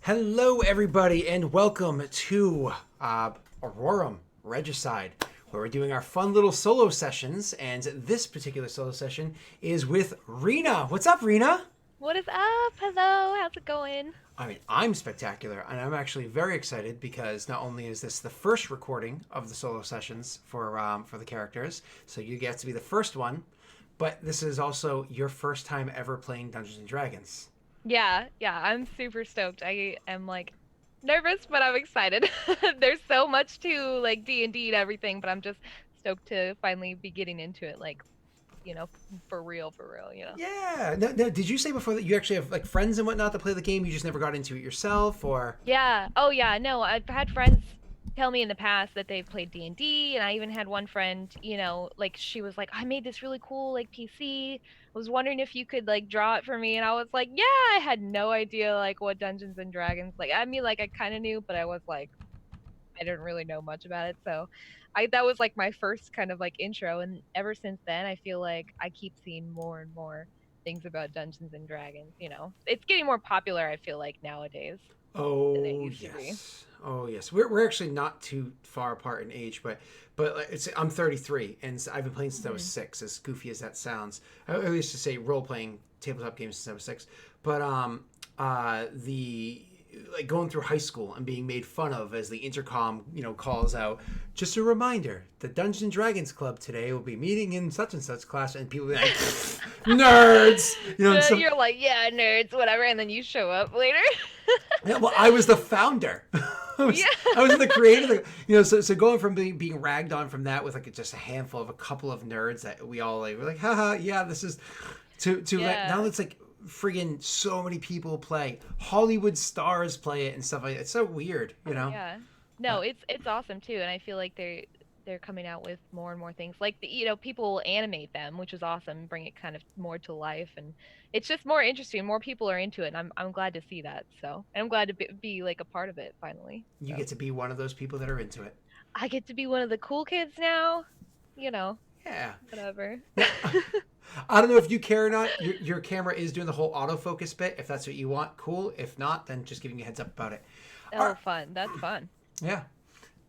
Hello, everybody, and welcome to Aurorum Regicide, where we're doing our fun little solo sessions. And this particular solo session is with Rena. What's up, Rena? What is up? Hello, how's it going? I mean, I'm spectacular, and I'm actually very excited because not only is this the first recording of the solo sessions for the characters, so you get to be the first one, but this is also your first time ever playing Dungeons and Dragons. Yeah, I'm super stoked. I am nervous, but I'm excited. There's so much to D&D and everything, but I'm just stoked to finally be getting into it you know, for real. Yeah. No, did you say before that you actually have like friends and whatnot to play the game? You just never got into it yourself, or? Yeah. Oh yeah, no, I've had friends tell me in the past that they've played D&D, and I even had one friend, she was like, "I made this really cool PC. I was wondering if you could draw it for me." And I was like, "Yeah, I had no idea what Dungeons and Dragons." I kind of knew, but I didn't really know much about it. So, I that was my first kind of intro, and ever since then I feel like I keep seeing more and more things about Dungeons and Dragons, you know. It's getting more popular, I feel like, nowadays than it Oh used to be. yes, oh yes. We're actually not too far apart in age, but it's I'm 33 and I've been playing since I was Mhm. 6. As goofy as that sounds, I used to say role playing tabletop games since I was 6. But the like going through high school and being made fun of as the intercom calls out, just a reminder, the Dungeons and Dragons Club today will be meeting in such and such class, and people will be like, nerds, and some. You're like, yeah, nerds, whatever, and then you show up later. Yeah, well, I was the founder. Yeah. I was the creator. So going from being ragged on from that with like just a handful of a couple of nerds that we all like, we're like, haha, yeah, this is to like now Yeah. it's like friggin' so many people play. Hollywood stars play it and stuff like that. It's so weird, Oh yeah. No, But it's awesome too, and I feel like they're coming out with more and more things. People animate them, which is awesome, bring it kind of more to life, and it's just more interesting. More people are into it, and I'm glad to see that. So, and I'm glad to be like a part of it finally. you So, get to be one of those people that are into it. I get to be one of the cool kids now, you know, Yeah. whatever. Now, I don't know if you care or not. Your camera is doing the whole autofocus bit. If that's what you want, cool. If not, then just giving you a heads up about it. All Oh, right. fun. That's fun. Yeah.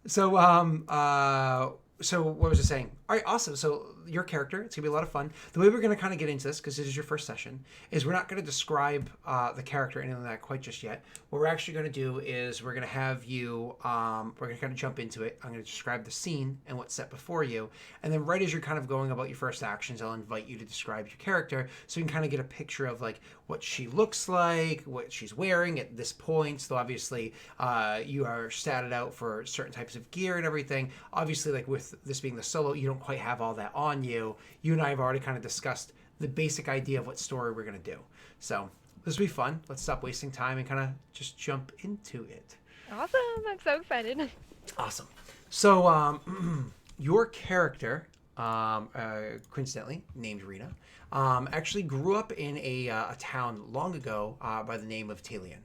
So what was I saying? All right, awesome. So your character, it's gonna be a lot of fun. The way we're gonna kind of get into this, because this is your first session, is we're not gonna describe the character or anything like that quite just yet. What we're actually gonna do is we're gonna have you, we're gonna kind of jump into it. I'm gonna describe the scene and what's set before you, and then right as you're kind of going about your first actions, I'll invite you to describe your character, so you can kind of get a picture of like what she looks like, what she's wearing at this point. So obviously, you are statted out for certain types of gear and everything. Obviously, like with this being the solo, you don't quite have all that on you. You and I have already kind of discussed the basic idea of what story we're going to do. So this will be fun. Let's stop wasting time and kind of just jump into it. Awesome. I'm so excited. Awesome. So your character, coincidentally named Rena, actually grew up in a town long ago by the name of Talion.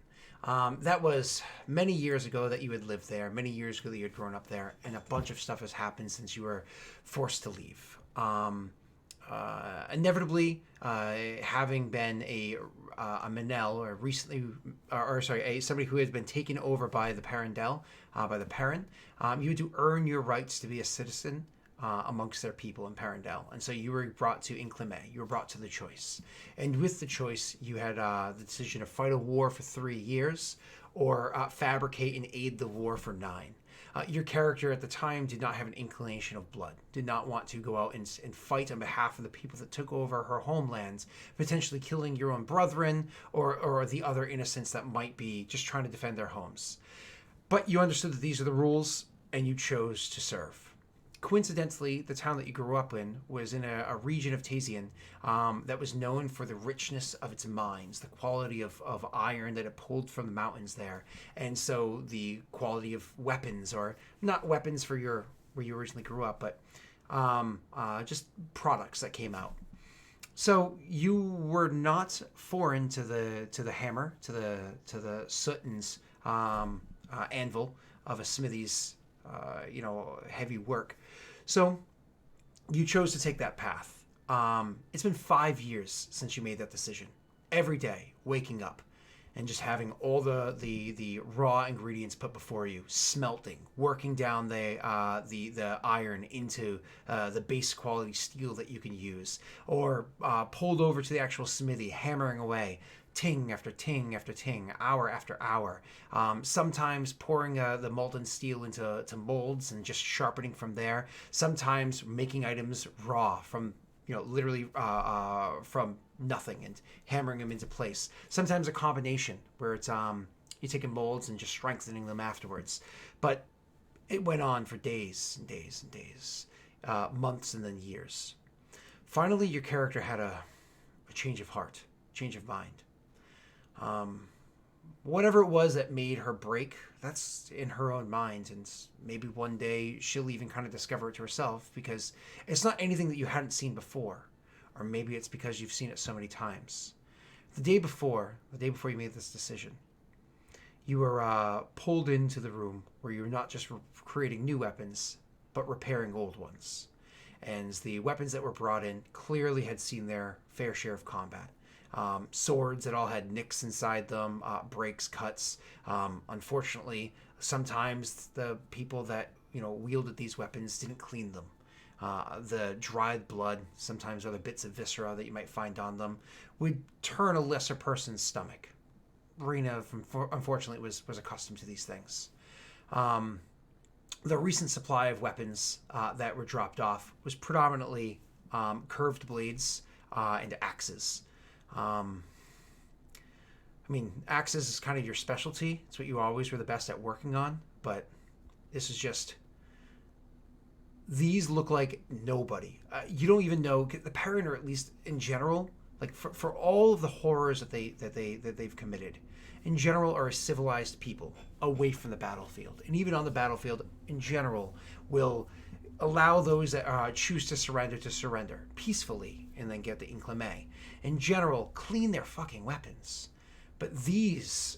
That was many years ago that you had lived there, many years ago that you had grown up there, and a bunch of stuff has happened since you were forced to leave. Inevitably, having been a Manel, or recently, or sorry, somebody who has been taken over by the Parendel, by the Parent, you had to earn your rights to be a citizen amongst their people in Parendel. And so you were brought to Inclime. You were brought to the choice. And with the choice, you had the decision to fight a war for 3 years or fabricate and aid the war for 9. Your character at the time did not have an inclination of blood, did not want to go out and fight on behalf of the people that took over her homelands, potentially killing your own brethren or the other innocents that might be just trying to defend their homes. But you understood that these are the rules, and you chose to serve. Coincidentally, the town that you grew up in was in a region of Tasian that was known for the richness of its mines, the quality of iron that it pulled from the mountains there, and so the quality of weapons, or not weapons for your where you originally grew up, but just products that came out. So you were not foreign to the hammer, to the Sutton's anvil of a smithy's heavy work. So you chose to take that path. It's been 5 years since you made that decision. Every day, waking up, and just having all the raw ingredients put before you, smelting, working down the iron into the base quality steel that you can use, or pulled over to the actual smithy, hammering away, ting after ting after ting, hour after hour. Sometimes pouring the molten steel into molds and just sharpening from there. Sometimes making items raw from literally from nothing and hammering them into place. Sometimes a combination where it's you taking molds and just strengthening them afterwards. But it went on for days and days and days, months and then years. Finally, your character had a change of heart, change of mind. Whatever it was that made her break, that's in her own mind, and maybe one day she'll even kind of discover it to herself, because it's not anything that you hadn't seen before, or maybe it's because you've seen it so many times. The day before you made this decision, you were pulled into the room where you were not just creating new weapons, but repairing old ones. And the weapons that were brought in clearly had seen their fair share of combat. Swords that all had nicks inside them, breaks, cuts. Unfortunately, sometimes the people that wielded these weapons didn't clean them. The dried blood, sometimes other bits of viscera that you might find on them, would turn a lesser person's stomach. Rena, unfortunately, was accustomed to these things. The recent supply of weapons that were dropped off was predominantly curved blades and axes. Axes is kind of your specialty. It's what you always were the best at working on, but this is just... These look like nobody. You don't even know the parent, or at least in general, like for all of the horrors that they've committed, in general, are a civilized people away from the battlefield, and even on the battlefield in general will allow those that choose to surrender peacefully and then get the inclame. In general, clean their fucking weapons. But these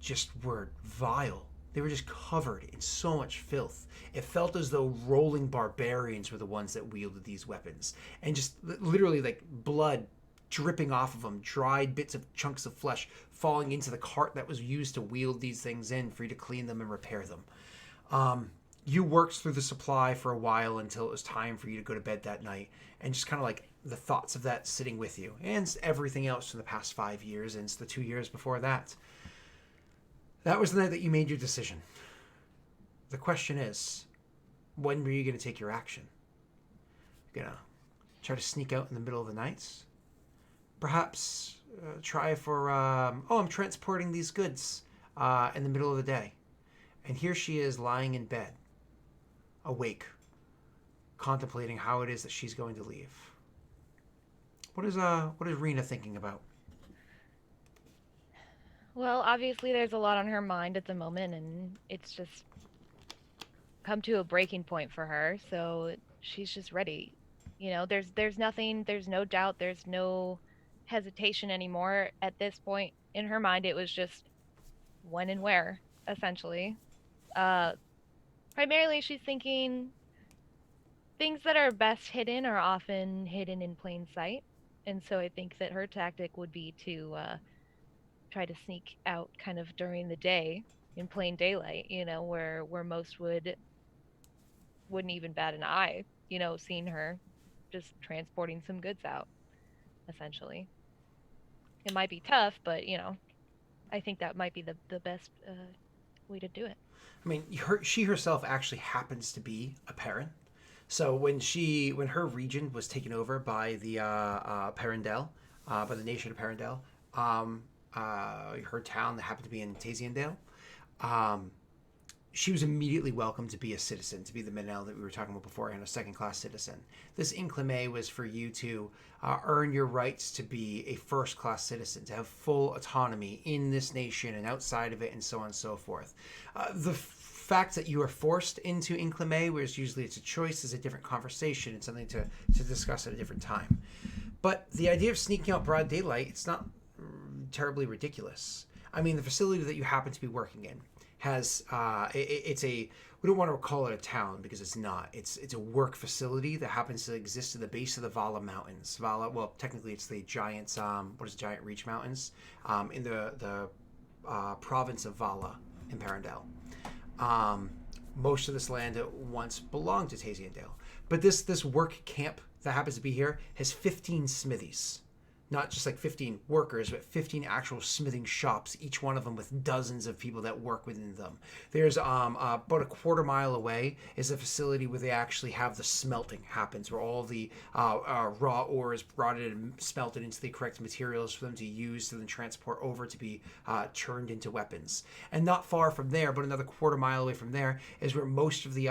just were vile. They were just covered in so much filth. It felt as though rolling barbarians were the ones that wielded these weapons. And just literally like blood dripping off of them, dried bits of chunks of flesh falling into the cart that was used to wield these things in for you to clean them and repair them. You worked through the supply for a while until it was time for you to go to bed that night, and just kind of like the thoughts of that sitting with you, and everything else from the past 5 years and the 2 years before that. That was the night that you made your decision. The question is, when were you going to take your action? You're going to try to sneak out in the middle of the night? Perhaps try for, I'm transporting these goods in the middle of the day. And here she is lying in bed, awake, contemplating how it is that she's going to leave. What is Rena thinking about? Well, obviously there's a lot on her mind at the moment, and it's just come to a breaking point for her, so she's just ready. There's nothing, there's no doubt, there's no hesitation anymore. At this point in her mind, it was just when and where, essentially. Primarily she's thinking things that are best hidden are often hidden in plain sight, and so I think that her tactic would be to try to sneak out kind of during the day in plain daylight, where most wouldn't even bat an eye, seeing her just transporting some goods out, essentially. It might be tough, but I think that might be the best way to do it. She herself actually happens to be a parent. So when her region was taken over by the Parendel, by the nation of Parendel, her town that happened to be in Taziendale, she was immediately welcomed to be a citizen, to be the Manel that we were talking about before, and a second-class citizen. This inclame was for you to earn your rights to be a first-class citizen, to have full autonomy in this nation and outside of it, and so on and so forth. The fact that you are forced into inclame, whereas usually it's a choice, is a different conversation. It's something to discuss at a different time. But the idea of sneaking out broad daylight, it's not terribly ridiculous. The facility that you happen to be working in has we don't want to call it a town because it's not. It's a work facility that happens to exist at the base of the Vala Mountains. Technically it's the Giants. Giant Reach Mountains? In the province of Vala in Parendel. Most of this land once belonged to Taziendale. But this work camp that happens to be here has 15 smithies. Not just like 15 workers, but 15 actual smithing shops, each one of them with dozens of people that work within them. There's about a quarter mile away is a facility where they actually have the smelting happens, where all the raw ore is brought in and smelted into the correct materials for them to use to then transport over to be turned into weapons. And not far from there, but another quarter mile away from there, is where most of the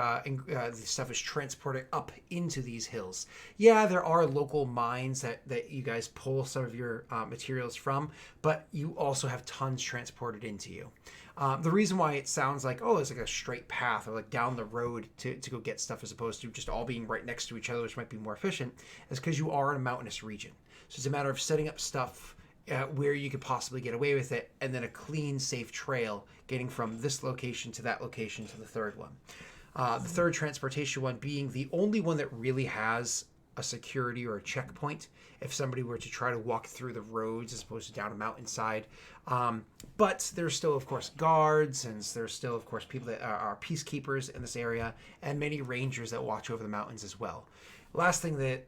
stuff is transported up into these hills. Yeah, there are local mines that you guys pull some of your materials from, but you also have tons transported into you. The reason why it sounds like, oh, it's like a straight path or like down the road to go get stuff as opposed to just all being right next to each other, which might be more efficient, is because you are in a mountainous region. So it's a matter of setting up stuff where you could possibly get away with it, and then a clean, safe trail getting from this location to that location to the third one. The third transportation one being the only one that really has a security or a checkpoint if somebody were to try to walk through the roads as opposed to down a mountainside. But there's still, of course, guards, and there's still, of course, people that are peacekeepers in this area, and many rangers that watch over the mountains as well. Last thing that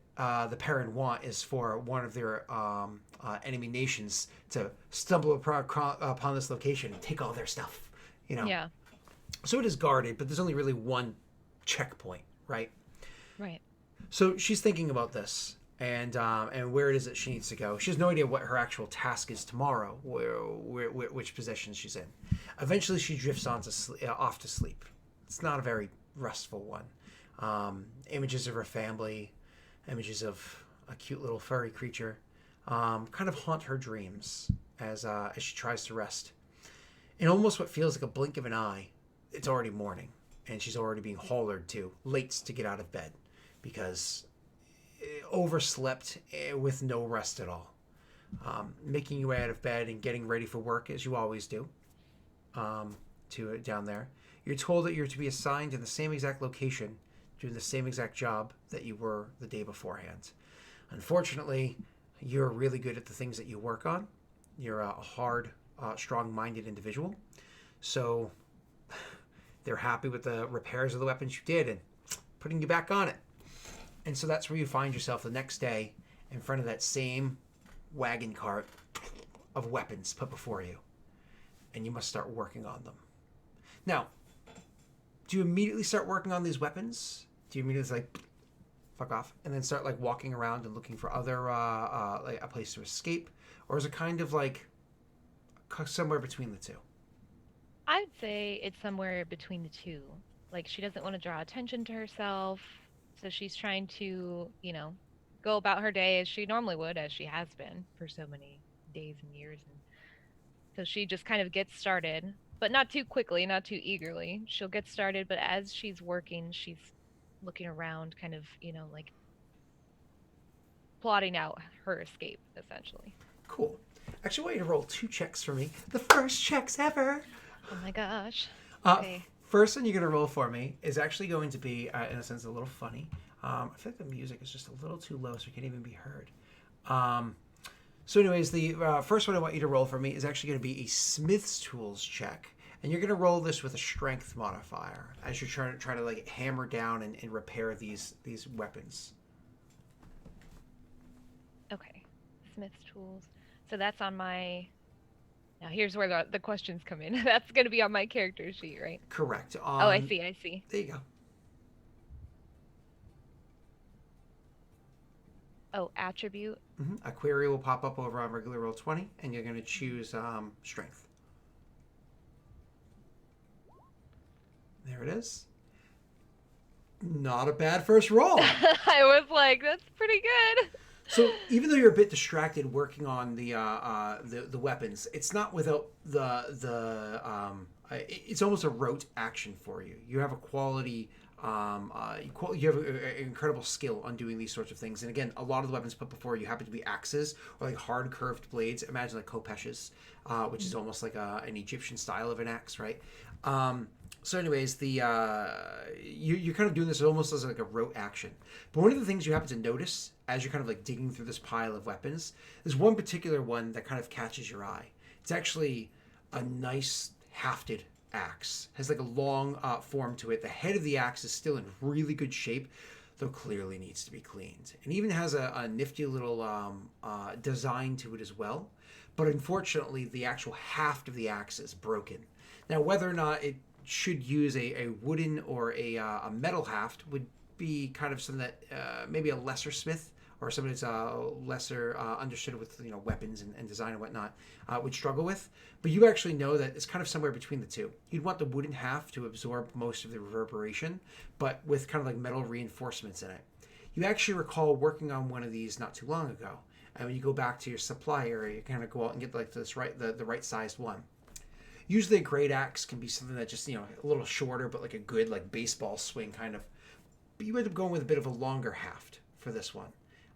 the Perrin want is for one of their enemy nations to stumble upon this location and take all their stuff, you know. Yeah. So it is guarded, but there's only really one checkpoint, right? Right. So she's thinking about this and where it is that she needs to go. She has no idea what her actual task is tomorrow, which position she's in. Eventually, she drifts off to sleep. It's not a very restful one. Images of her family, images of a cute little furry creature, kind of haunt her dreams as she tries to rest. In almost what feels like a blink of an eye, it's already morning, and she's already being hollered late to get out of bed, because overslept with no rest at all. Making your way out of bed and getting ready for work as you always do down there. You're told that you're to be assigned in the same exact location, doing the same exact job that you were the day beforehand. Unfortunately, you're really good at the things that you work on. You're a hard, strong-minded individual. So they're happy with the repairs of the weapons you did and putting you back on it. And so that's where you find yourself the next day in front of that same wagon cart of weapons put before you. And you must start working on them. Now, do you immediately start working on these weapons? Do you immediately like, fuck off, and then start like walking around and looking for other, like a place to escape? Or is it kind of like somewhere between the two? I'd say it's somewhere between the two. Like, she doesn't want to draw attention to herself, so she's trying to, go about her day as she normally would, as she has been for so many days and years. And so she just kind of gets started, but not too quickly, not too eagerly. She'll get started, but as she's working, she's looking around, kind of, like plotting out her escape, essentially. Cool. Actually, I want you to roll 2 checks for me. The first checks ever. Oh my gosh. Okay. First one you're going to roll for me is actually going to be, in a sense, a little funny. I feel like the music is just a little too low, so it can't even be heard. So anyways, the first one I want you to roll for me is actually going to be a Smith's Tools check. And you're going to roll this with a strength modifier as you're trying to like hammer down and repair these weapons. Okay. Smith's Tools. So that's on my... Now here's where the questions come in. That's going to be on my character sheet, right? Correct. Oh, I see. There you go. Oh, attribute. Mm-hmm. A query will pop up over on regular roll 20, and you're going to choose strength. There it is. Not a bad first roll. I was like, that's pretty good. So even though you're a bit distracted working on the weapons, it's not without it's almost a rote action for you. You have a quality. You have an incredible skill on doing these sorts of things. And again, a lot of the weapons put before you happen to be axes or like hard curved blades. Imagine like kopeshes, which is almost like an Egyptian style of an axe, right? So anyways, you're kind of doing this almost as like a rote action. But one of the things you happen to notice as you're kind of like digging through this pile of weapons is one particular one that kind of catches your eye. It's actually a nice hafted axe. Has like a long form to it. The head of the axe is still in really good shape, though clearly needs to be cleaned. And even has a nifty little design to it as well. But unfortunately, the actual haft of the axe is broken. Now, whether or not it should use a wooden or a metal haft would be kind of something that maybe a lesser smith or somebody that's lesser understood with weapons and design and whatnot would struggle with. But you actually know that it's kind of somewhere between the two. You'd want the wooden haft to absorb most of the reverberation, but with kind of like metal reinforcements in it. You actually recall working on one of these not too long ago. And when you go back to your supply area, you kind of go out and get like this the right sized one. Usually a great axe can be something that just, a little shorter, but like a good like baseball swing kind of. But you end up going with a bit of a longer haft for this one.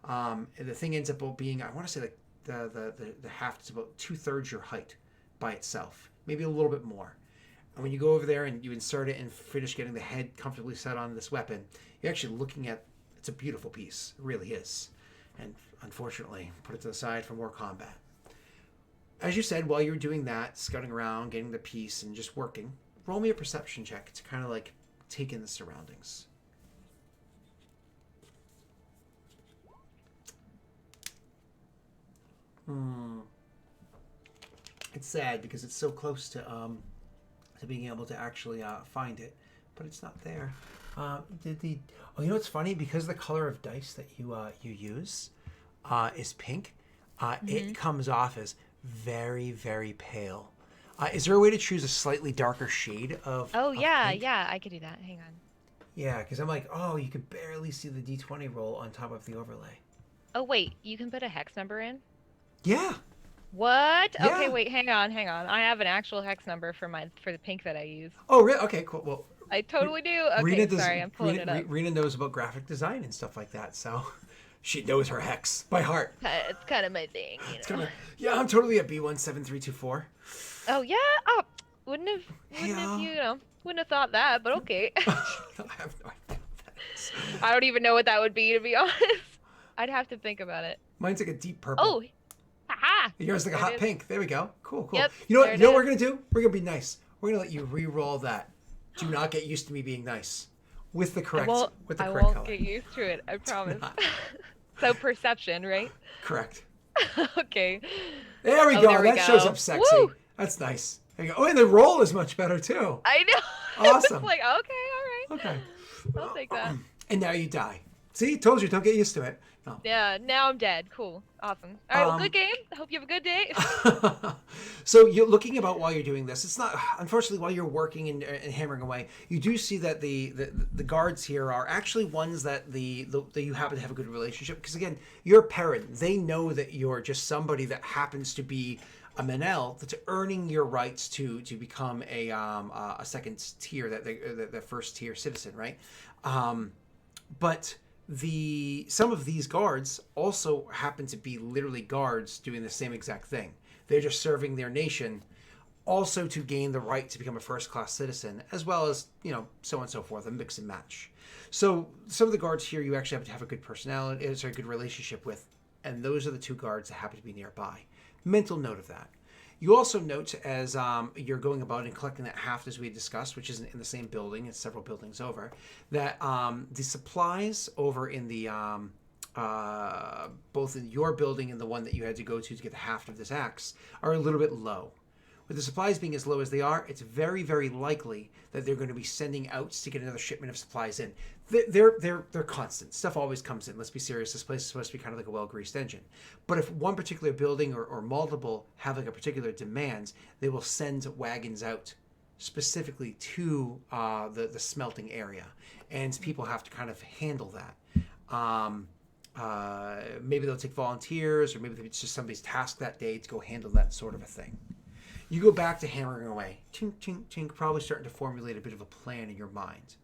And the thing ends up being, I want to say like the haft is about 2/3 your height by itself, maybe a little bit more. And when you go over there and you insert it and finish getting the head comfortably set on this weapon, you're actually looking at, it's a beautiful piece. It really is. And unfortunately, put it to the side for more combat. As you said, while you're doing that, scouting around, getting the piece, and just working, roll me a perception check to kind of like take in the surroundings. It's sad because it's so close to being able to actually find it, but it's not there. It's funny, because the color of dice that you use is pink. It comes off as very, very pale. Is there a way to choose a slightly darker shade of? Oh yeah, pink? yeah, I could do that. Hang on. Yeah, because I'm like, oh, you could barely see the D20 roll on top of the overlay. Oh wait, you can put a hex number in? Yeah. What? Yeah. Okay, wait, hang on. I have an actual hex number for the pink that I use. Oh, really? Okay, cool. Well, I totally do. Okay, Rena sorry, I'm pulling it up. Rena knows about graphic design and stuff like that, so she knows her hex by heart. It's kind of my thing, Yeah, I'm totally a B17324. Oh yeah? Oh, wouldn't have wouldn't have thought that, but okay. I have no idea what that is. I don't even know what that would be, to be honest. I'd have to think about it. Mine's like a deep purple. Oh, haha. Yours like a hot pink. There we go. Cool. Yep, You know what we're gonna do? We're gonna be nice. We're gonna let you re-roll that. Do not get used to me being nice. With the correct color. I won't get used to it, I promise. So perception, right? Correct. Okay. There we go. There we That go. shows up sexy. Woo! That's nice. There you go. Oh, and the roll is much better too. I know. Awesome. It's like, okay, all right. Okay. I'll take that. And now you die. See, told you, don't get used to it. No. Yeah, now I'm dead. Cool. Awesome. All right, well, good game. I hope you have a good day. So you're looking about while you're doing this. It's not, unfortunately, while you're working and hammering away, you do see that the guards here are actually ones that that you happen to have a good relationship. Because again, you're a parent. They know that you're just somebody that happens to be a Manel that's earning your rights to become a second tier, that first tier citizen, right? But some of these guards also happen to be literally guards doing the same exact thing. They're just serving their nation, also to gain the right to become a first-class citizen, as well as, so on and so forth, a mix and match. So some of the guards here you actually have to have a good personality, a good relationship with, and those are the two guards that happen to be nearby. Mental note of that. You also note, as you're going about and collecting that haft, as we discussed, which isn't in the same building, it's several buildings over, that the supplies over in the both in your building and the one that you had to go to get the haft of this axe are a little bit low. With the supplies being as low as they are, it's very, very likely that they're going to be sending out to get another shipment of supplies in. They're constant. Stuff always comes in. Let's be serious. This place is supposed to be kind of like a well-greased engine. But if one particular building or multiple have like a particular demand, they will send wagons out specifically to the smelting area. And people have to kind of handle that. Maybe they'll take volunteers, or maybe it's just somebody's task that day to go handle that sort of a thing. You go back to hammering away, tink, tink, tink, probably starting to formulate a bit of a plan in your mind.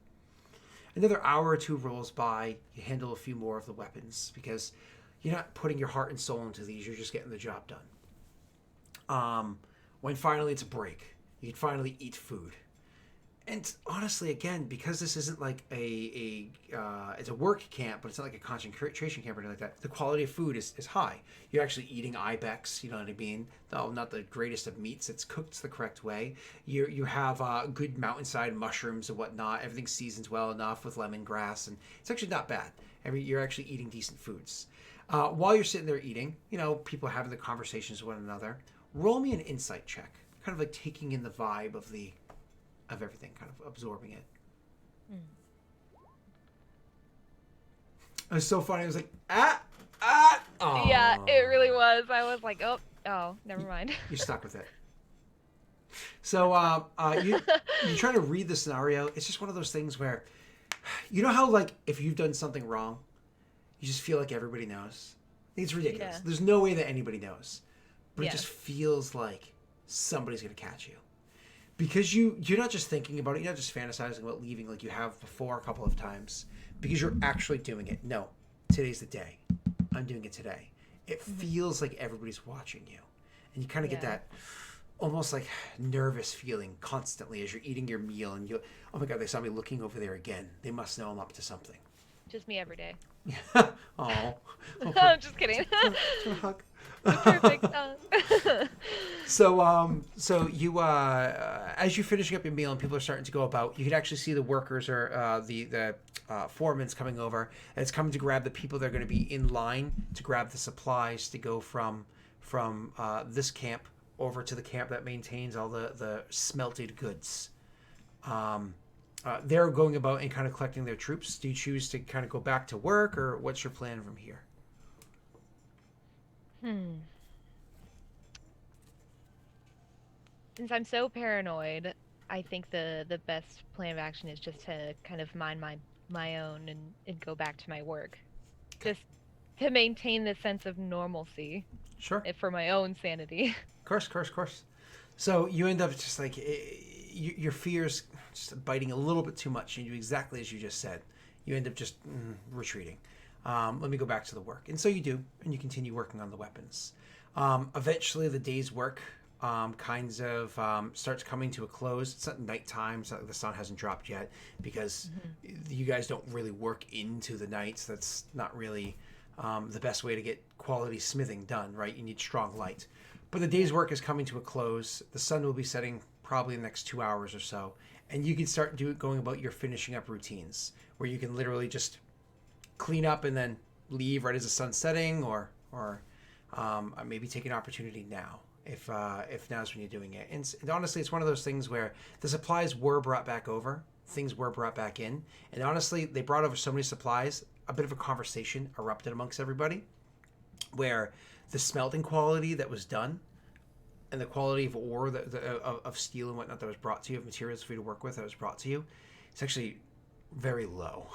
Another hour or two rolls by, you handle a few more of the weapons, because you're not putting your heart and soul into these, you're just getting the job done. When finally it's a break, you can finally eat food. And honestly, again, because this isn't like it's a work camp, but it's not like a concentration camp or anything like that. The quality of food is high. You're actually eating ibex. You know what I mean? No, not the greatest of meats. It's cooked the correct way. You have good mountainside mushrooms and whatnot. Everything seasons well enough with lemongrass, and it's actually not bad. I mean, you're actually eating decent foods. While you're sitting there eating, people are having the conversations with one another. Roll me an insight check, kind of like taking in the vibe of everything, kind of absorbing it. It was so funny. It was like, oh. Yeah, it really was. I was like, oh, never mind. You're stuck with it. So you're trying to read the scenario. It's just one of those things where, you know how, like, if you've done something wrong, you just feel like everybody knows. It's ridiculous. Yeah. There's no way that anybody knows. But Yes. it just feels like somebody's going to catch you. Because you're not just thinking about it, you're not just fantasizing about leaving like you have before a couple of times, because you're actually doing it. No, today's the day. I'm doing it today. It feels like everybody's watching you. And you kind of get that almost like nervous feeling constantly as you're eating your meal, and oh my God, they saw me looking over there again. They must know I'm up to something. Just me every day. Oh. I'm just kidding. Hug. Perfect. So you as you're finishing up your meal and people are starting to go about, you can actually see the workers or the foreman's coming over, and it's coming to grab the people that are going to be in line to grab the supplies to go from this camp over to the camp that maintains all the smelted goods. They're going about and kind of collecting their troops. Do you choose to kind of go back to work, or what's your plan from here? Since I'm so paranoid, I think the best plan of action is just to kind of mind my own and go back to my work. Just to maintain the sense of normalcy. Sure. For my own sanity. Of course. So you end up just like your fears just biting a little bit too much, and you do exactly as you just said. You end up just retreating. Let me go back to the work. And so you do, and you continue working on the weapons. Eventually, the day's work kinds of starts coming to a close. It's not nighttime. It's not like the sun hasn't dropped yet, because you guys don't really work into the nights. That's not really the best way to get quality smithing done, right? You need strong light. But the day's work is coming to a close. The sun will be setting probably in the next 2 hours or so. And you can start going about your finishing up routines, where you can literally just clean up and then leave right as the sun's setting, or maybe take an opportunity now, if now's when you're doing it. And honestly, it's one of those things where the supplies were brought back over, things were brought back in, and honestly, they brought over so many supplies, a bit of a conversation erupted amongst everybody, where the smelting quality that was done and the quality of ore, of steel and whatnot that was brought to you, of materials for you to work with that was brought to you, it's actually very low.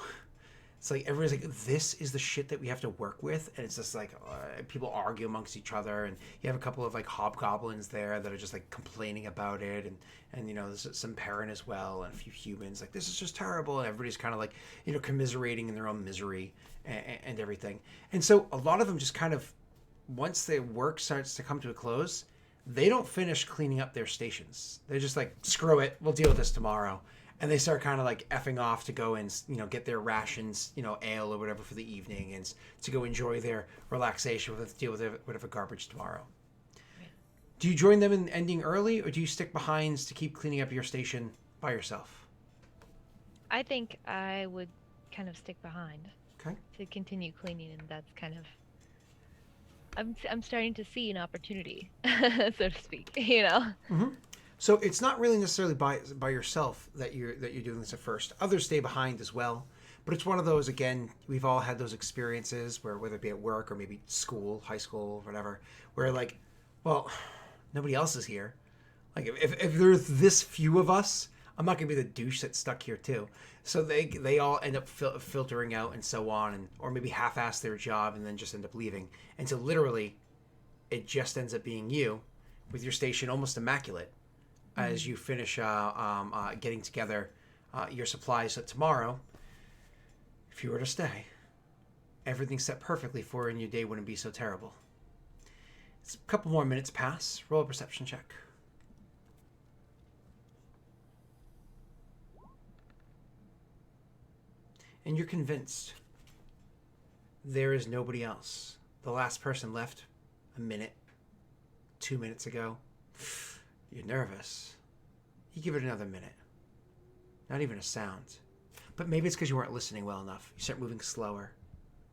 It's like everybody's like, this is the shit that we have to work with, and it's just like people argue amongst each other, and you have a couple of like hobgoblins there that are just like complaining about it, and there's some Perrin as well, and a few humans like, this is just terrible, and everybody's kind of like commiserating in their own misery and everything. And so a lot of them just kind of, once their work starts to come to a close, they don't finish cleaning up their stations. They're just like, screw it, we'll deal with this tomorrow. And they start kind of like effing off to go and, get their rations, ale or whatever for the evening, and to go enjoy their relaxation, deal with whatever garbage tomorrow. Yeah. Do you join them in ending early, or do you stick behind to keep cleaning up your station by yourself? I think I would kind of stick behind. Okay. To continue cleaning, and that's kind of, I'm starting to see an opportunity, so to speak. Mm-hmm. So it's not really necessarily by yourself that you're doing this at first. Others stay behind as well, but it's one of those, again, we've all had those experiences where, whether it be at work or maybe school, high school, whatever, where like, well, nobody else is here. Like if there's this few of us, I'm not gonna be the douche that's stuck here too. So they all end up filtering out and so on, or maybe half-ass their job and then just end up leaving. And so literally, it just ends up being you, with your station almost immaculate, as you finish getting together your supplies. So tomorrow, if you were to stay, everything's set perfectly for you, and your day wouldn't be so terrible. It's a couple more minutes pass. Roll a perception check. and you're convinced there is nobody else. The last person left a minute, 2 minutes ago. You're nervous. You give it another minute. Not even a sound. But maybe it's because you weren't listening well enough. You start moving slower,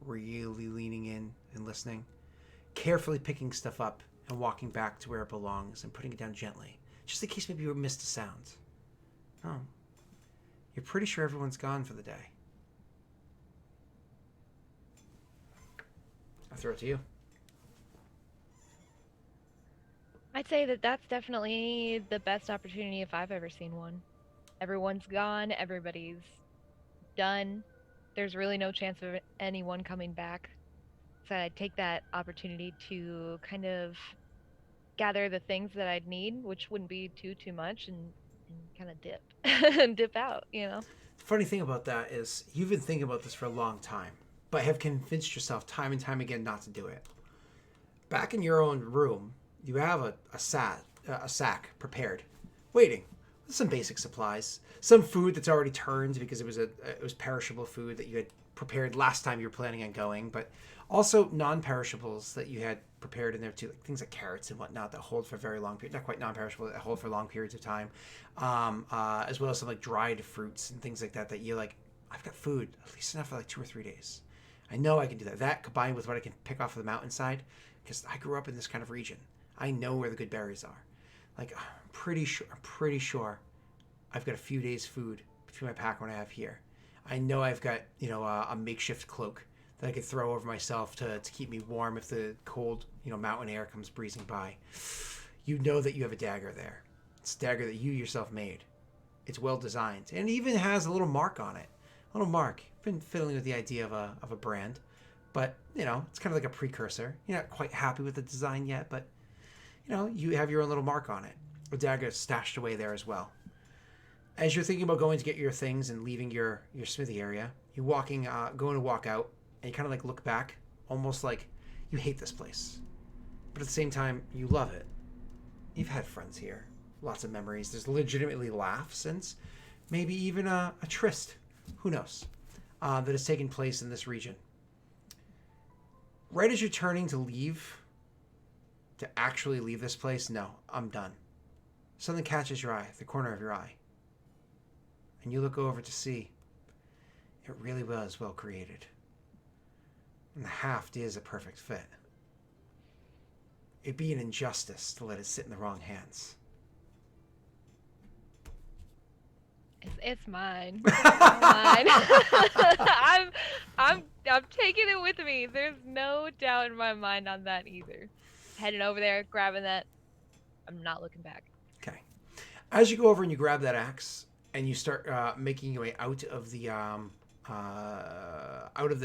really leaning in and listening, carefully picking stuff up and walking back to where it belongs and putting it down gently, just in case maybe you missed a sound. Oh, you're pretty sure everyone's gone for the day. I'll throw it to you. I'd say that that's definitely the best opportunity if I've ever seen one. Everyone's gone, everybody's done. There's really no chance of anyone coming back. So I'd take that opportunity to kind of gather the things that I'd need, which wouldn't be too much, and kind of dip and dip out, you know. The funny thing about that is you've been thinking about this for a long time, but have convinced yourself time and time again not to do it. Back in your own room, you have a sack prepared, waiting with some basic supplies, some food that's already turned because it was perishable food that you had prepared last time you were planning on going, but also non-perishables that you had prepared in there too, like things like carrots and whatnot that hold for very long periods, not quite non-perishable, that hold for long periods of time, as well as some like dried fruits and things like that that you're like, I've got food at least enough for like 2 or 3 days. I know I can do that. That combined with what I can pick off of the mountainside, because I grew up in this kind of region. I know where the good berries are. Like, I'm pretty sure I've got a few days' food between my pack and what I have here. I know I've got, a makeshift cloak that I could throw over myself to keep me warm if the cold, mountain air comes breezing by. You know that you have a dagger there. It's a dagger that you yourself made. It's well designed. And it even has a little mark on it. A little mark. I've been fiddling with the idea of a brand. But, it's kind of like a precursor. You're not quite happy with the design yet, but, you have your own little mark on it. A dagger stashed away there as well. As you're thinking about going to get your things and leaving your smithy area, you're going to walk out, and you kind of like look back, almost like you hate this place. But at the same time, you love it. You've had friends here. Lots of memories. There's legitimately laughs since maybe even a tryst. Who knows? That has taken place in this region. Right as you're turning to leave, to actually leave this place, no, I'm done. Something catches your eye, the corner of your eye. And you look over to see it really was well created. And the haft is a perfect fit. It'd be an injustice to let it sit in the wrong hands. It's mine. It's mine. I'm taking it with me. There's no doubt in my mind on that either. Heading over there, grabbing that. I'm not looking back. Okay. As you go over and you grab that axe and you start making your way out of the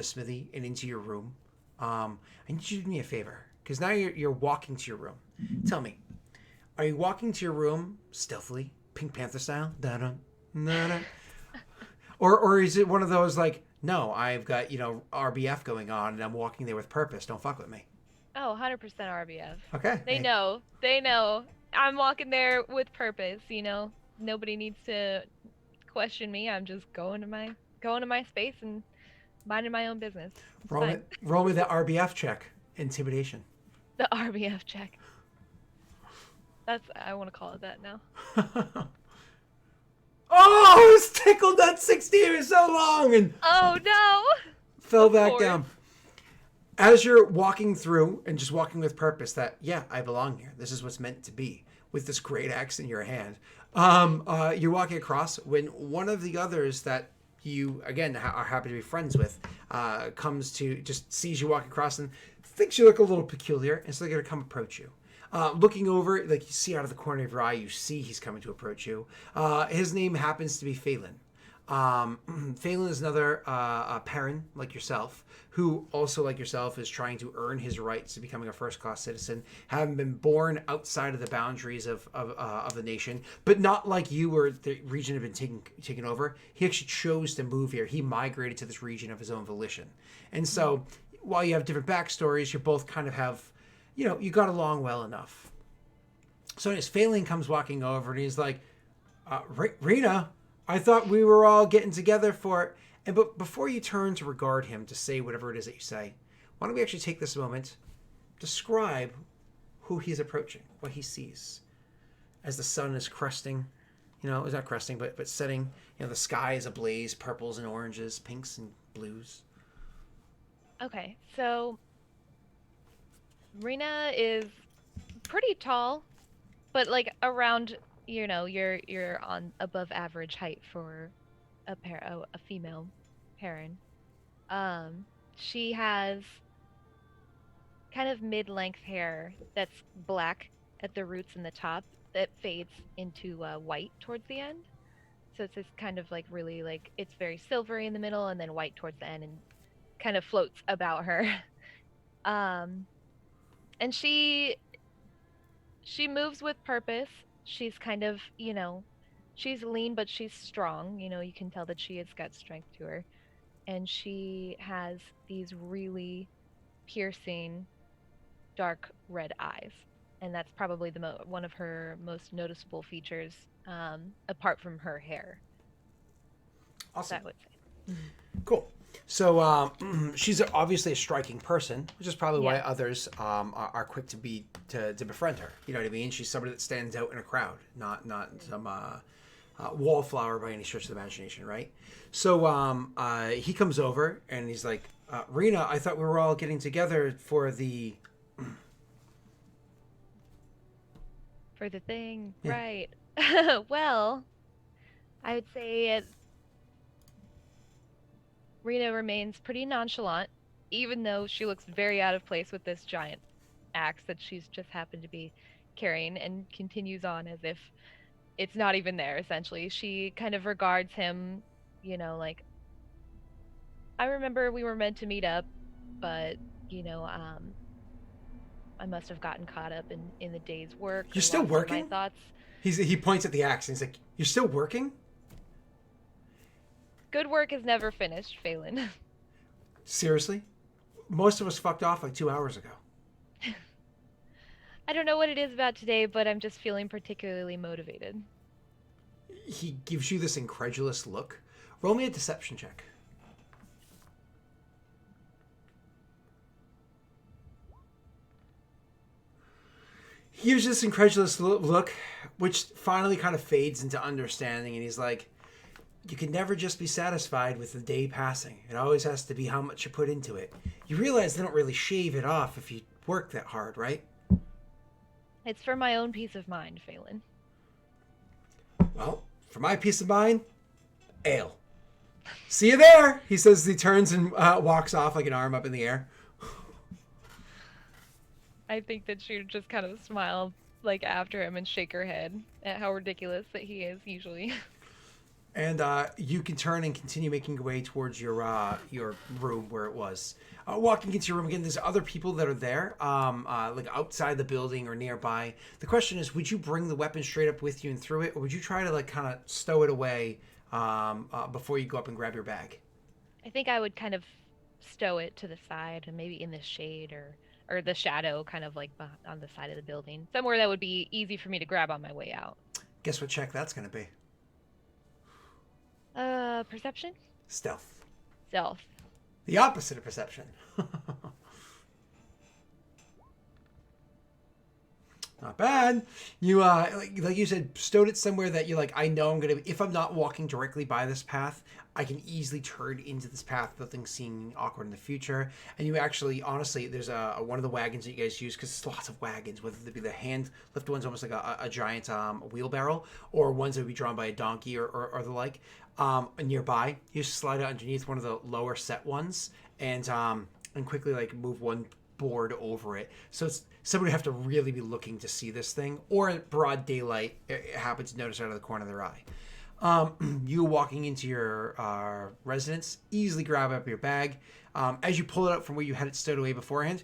smithy and into your room, I need you to do me a favor because now you're walking to your room. Tell me, are you walking to your room stealthily, Pink Panther style? Da-dum. No. Or is it one of those like, no, I've got, RBF going on and I'm walking there with purpose. Don't fuck with me. Oh, 100% RBF. Okay. They know. I'm walking there with purpose, Nobody needs to question me. I'm just going to my space and minding my own business. Roll me the RBF check. Intimidation. The RBF check. I want to call it that now. Oh, I was tickled that 60 for so long and oh no, fell back down. As you're walking through and just walking with purpose that, yeah, I belong here. This is what's meant to be with this great axe in your hand. You're walking across when one of the others that you, again, are happy to be friends with, comes to just sees you walk across and thinks you look a little peculiar. And so they're going to come approach you. Looking over, like you see out of the corner of your eye, you see he's coming to approach you. His name happens to be Phelan. Phelan is another Perrin, like yourself, who also, like yourself, is trying to earn his rights to becoming a first-class citizen, having been born outside of the boundaries of the nation, but not like you where the region had been taken over. He actually chose to move here. He migrated to this region of his own volition. And so, while you have different backstories, you both kind of have, you got along well enough. So as Phelan comes walking over, and he's like, Rena, I thought we were all getting together for... But before you turn to regard him to say whatever it is that you say, why don't we actually take this moment, describe who he's approaching, what he sees as the sun is cresting. It's not cresting, but setting. The sky is ablaze, purples and oranges, pinks and blues. Okay, so Rena is pretty tall, but like around, you're on above average height for a female heron. She has kind of mid-length hair that's black at the roots and the top that fades into white towards the end. So it's this kind of like really like it's very silvery in the middle and then white towards the end and kind of floats about her. And she moves with purpose. She's kind of, she's lean but she's strong. You can tell that she has got strength to her. And she has these really piercing dark red eyes. And that's probably one of her most noticeable features, apart from her hair. Awesome. That would say. Cool. So she's obviously a striking person, which is probably why others are quick to befriend her. You know what I mean? She's somebody that stands out in a crowd, not some wallflower by any stretch of the imagination, right? So he comes over and he's like, Rena, I thought we were all getting together for the... For the thing, right. Well, I would say Rena remains pretty nonchalant, even though she looks very out of place with this giant axe that she's just happened to be carrying, and continues on as if it's not even there, essentially. She kind of regards him, like, I remember we were meant to meet up, but, I must have gotten caught up in the day's work. You're still working? My thoughts. He points at the axe and he's like, you're still working? Good work is never finished, Phelan. Seriously? Most of us fucked off like 2 hours ago. I don't know what it is about today, but I'm just feeling particularly motivated. He gives you this incredulous look. Roll me a deception check. He gives you this incredulous look, which finally kind of fades into understanding, and he's like, you can never just be satisfied with the day passing. It always has to be how much you put into it. You realize they don't really shave it off if you work that hard, right? It's for my own peace of mind, Phelan. Well, for my peace of mind, ale. See you there, he says as he turns and walks off like an arm up in the air. I think that she would just kind of smile like after him and shake her head at how ridiculous that he is usually. And you can turn and continue making your way towards your room where it was. Walking into your room again, there's other people that are there, like outside the building or nearby. The question is, would you bring the weapon straight up with you and through it, or would you try to like kind of stow it away before you go up and grab your bag? I think I would kind of stow it to the side and maybe in the shade or the shadow, kind of like on the side of the building, somewhere that would be easy for me to grab on my way out. Guess what check that's going to be? Perception? Stealth. Stealth. The opposite of perception. Not bad. You like you said, stowed it somewhere that you're like, I know I'm gonna. If I'm not walking directly by this path, I can easily turn into this path without things seeming awkward in the future. And you actually, honestly, there's one of the wagons that you guys use, because there's lots of wagons, whether they be the hand lift ones, almost like a giant wheelbarrow, or ones that would be drawn by a donkey or the like. Nearby, you just slide it underneath one of the lower set ones, and quickly like move one board over it. So it's somebody would have to really be looking to see this thing, or in broad daylight, it happens to notice out of the corner of their eye. You walking into your residence, easily grab up your bag. As you pull it out from where you had it stowed away beforehand,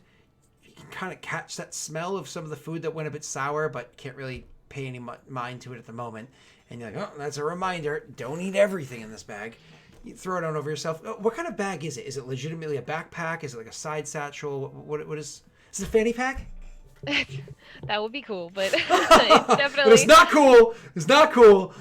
you can kind of catch that smell of some of the food that went a bit sour, but can't really pay any mind to it at the moment. And you're like, oh, that's a reminder. Don't eat everything in this bag. You throw it on over yourself. What kind of bag is it? Is it legitimately a backpack? Is it like a side satchel? What is it a fanny pack? That would be cool, but it's definitely... But it's not cool. It's not cool.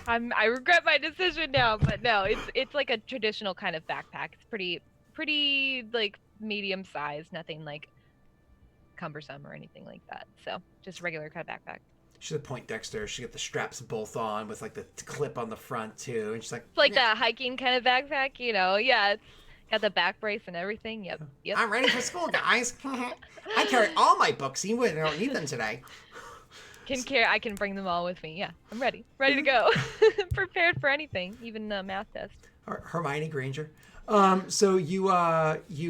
I regret my decision now, but no, it's like a traditional kind of backpack. It's pretty like medium size, nothing like cumbersome or anything like that. So just regular kind of backpack. She's a Poindexter. She got the straps both on with like the clip on the front too, and she's like, It's like "Yeah, that hiking kind of backpack, Yeah, it's got the back brace and everything. Yep. I'm ready for school, guys. I carry all my books, even when I don't need them today." I can bring them all with me. Yeah, I'm ready to go. Prepared for anything, even a math test. Hermione Granger. So you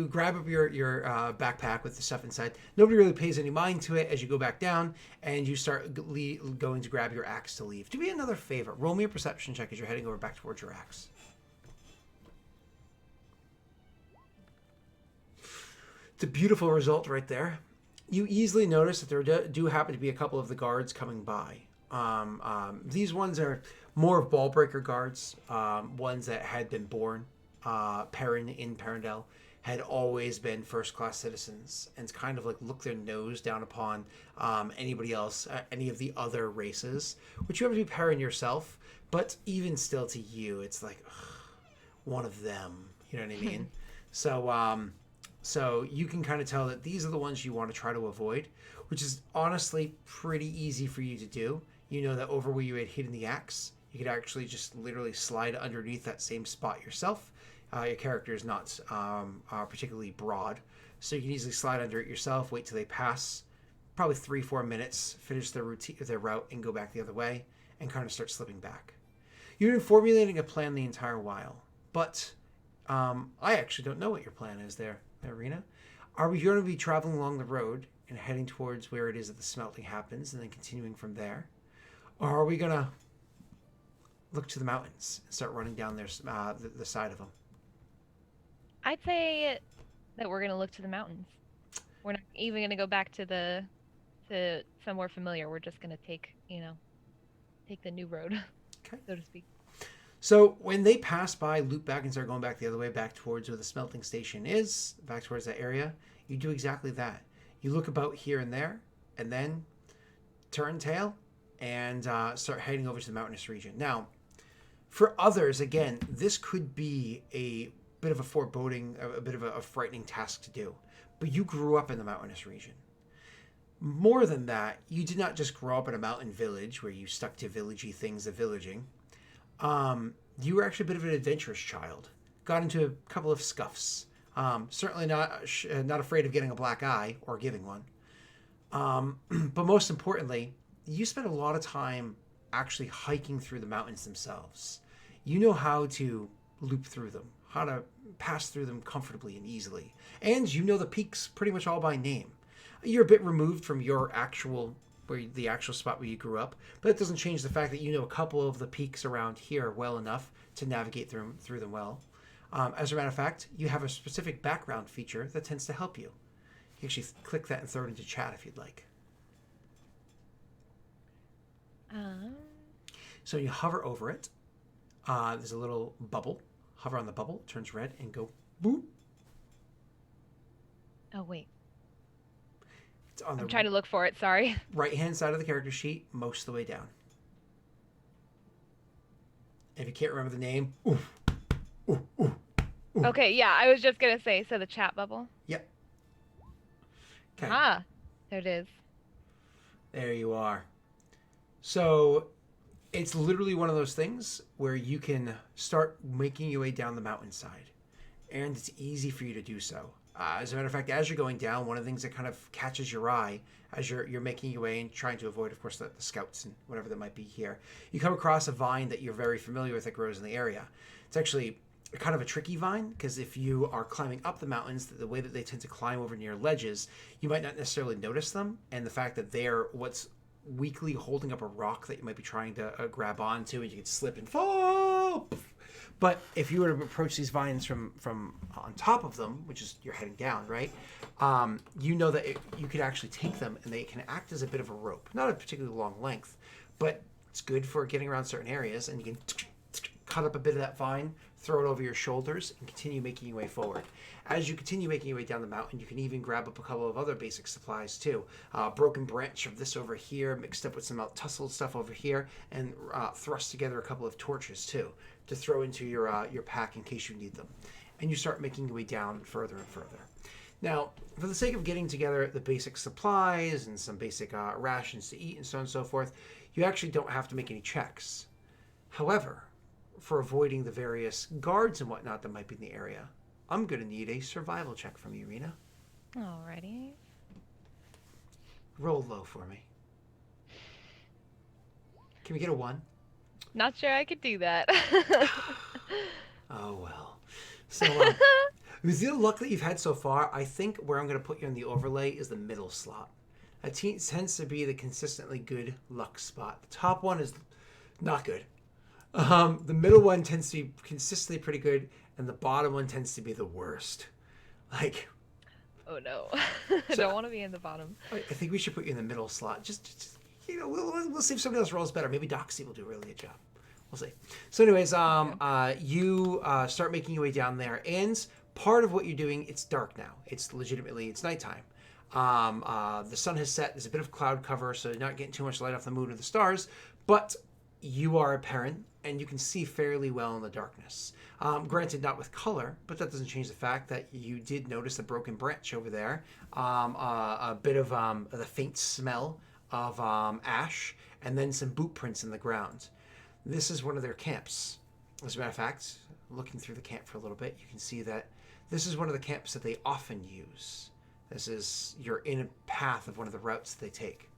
grab up your backpack with the stuff inside. Nobody really pays any mind to it as you go back down, and you start going to grab your axe to leave. Do me another favor. Roll me a perception check as you're heading over back towards your axe. It's a beautiful result right there. You easily notice that there do happen to be a couple of the guards coming by. These ones are more of ball breaker guards, ones that had been born. Perrin in Perrindel had always been first-class citizens and kind of like look their nose down upon anybody else, any of the other races, which you have to be Perrin yourself, but even still to you, it's like, ugh, one of them, you know what I mean? So you can kind of tell that these are the ones you want to try to avoid, which is honestly pretty easy for you to do. You know that over where you had hidden the axe, you could actually just literally slide underneath that same spot yourself. Your character is not particularly broad, so you can easily slide under it yourself, wait till they pass, probably 3-4 minutes, finish their route, and go back the other way, and kind of start slipping back. You've been formulating a plan the entire while, but I actually don't know what your plan is there, Rena. Are we going to be traveling along the road and heading towards where it is that the smelting happens and then continuing from there? Or are we going to look to the mountains and start running down the side of them? I'd say that we're gonna look to the mountains. We're not even gonna go back to somewhere familiar. We're just gonna take the new road, Okay. so to speak. So when they pass by, loop back and start going back the other way, back towards where the smelting station is, back towards that area, you do exactly that. You look about here and there, and then turn tail and start heading over to the mountainous region. Now, for others, again, this could be a bit of a foreboding, a bit of a frightening task to do. But you grew up in the mountainous region. More than that, you did not just grow up in a mountain village where you stuck to villagey things of villaging. You were actually a bit of an adventurous child. Got into a couple of scuffs. Certainly not afraid of getting a black eye or giving one. But most importantly, you spent a lot of time actually hiking through the mountains themselves. You know how to loop through them, how to pass through them comfortably and easily. And you know the peaks pretty much all by name. You're a bit removed from the actual spot where you grew up, but it doesn't change the fact that you know a couple of the peaks around here well enough to navigate through them well. As a matter of fact, you have a specific background feature that tends to help you. You can actually click that and throw it into chat if you'd like. So you hover over it. There's a little bubble. Hover on the bubble, it turns red, and go boop. Oh wait. It's on I'm trying to look for it, sorry. right-hand side of the character sheet, most of the way down. If you can't remember the name, oof, oof, oof, oof. Okay, yeah, I was just gonna say, so the chat bubble? Yep. Okay. Ah, there it is. There you are. So it's literally one of those things where you can start making your way down the mountainside. And it's easy for you to do so. As a matter of fact, as you're going down, one of the things that kind of catches your eye as you're making your way and trying to avoid, of course, the scouts and whatever that might be here, you come across a vine that you're very familiar with that grows in the area. It's actually kind of a tricky vine because if you are climbing up the mountains, the way that they tend to climb over near ledges, you might not necessarily notice them. And the fact that they're what's weakly holding up a rock that you might be trying to grab onto, and you could slip and fall. But if you were to approach these vines from on top of them, which is you're heading down, right? You know that you could actually take them, and they can act as a bit of a rope. Not a particularly long length, but it's good for getting around certain areas, and you can cut up a bit of that vine, throw it over your shoulders, and continue making your way forward. As you continue making your way down the mountain, you can even grab up a couple of other basic supplies too. Broken branch of this over here, mixed up with some tussled stuff over here, and thrust together a couple of torches too, to throw into your pack in case you need them. And you start making your way down further and further. Now, for the sake of getting together the basic supplies and some basic rations to eat and so on and so forth, you actually don't have to make any checks. However, for avoiding the various guards and whatnot that might be in the area, I'm going to need a survival check from you, Rena. Alrighty. Roll low for me. Can we get a 1? Not sure I could do that. Oh, well. So, with the luck that you've had so far, I think where I'm going to put you on the overlay is the middle slot. That tends to be the consistently good luck spot. The top one is not good. The middle one tends to be consistently pretty good, and the bottom one tends to be the worst. Like, oh no. I don't want to be in the bottom. I think we should put you in the middle slot. Just we'll see if somebody else rolls better. Maybe Doxy will do a really good job. We'll see. So anyways, you start making your way down there, and part of what you're doing, it's dark now. It's nighttime. The sun has set. There's a bit of cloud cover, so you're not getting too much light off the moon or the stars, but you are a parent, and you can see fairly well in the darkness. Granted, not with color, but that doesn't change the fact that you did notice a broken branch over there, a bit of the faint smell of ash, and then some boot prints in the ground. This is one of their camps. As a matter of fact, looking through the camp for a little bit, you can see that this is one of the camps that they often use. You're in a path of one of the routes that they take.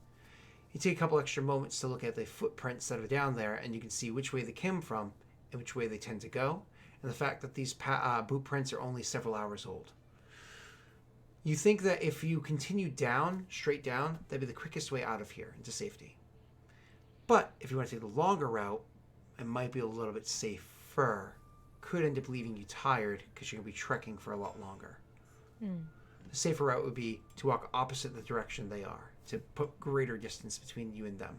You take a couple extra moments to look at the footprints that are down there, and you can see which way they came from and which way they tend to go, and the fact that these boot prints are only several hours old. You think that if you continue down, straight down, that'd be the quickest way out of here into safety. But if you want to take the longer route, it might be a little bit safer. Could end up leaving you tired because you're going to be trekking for a lot longer. The safer route would be to walk opposite the direction they are, to put greater distance between you and them.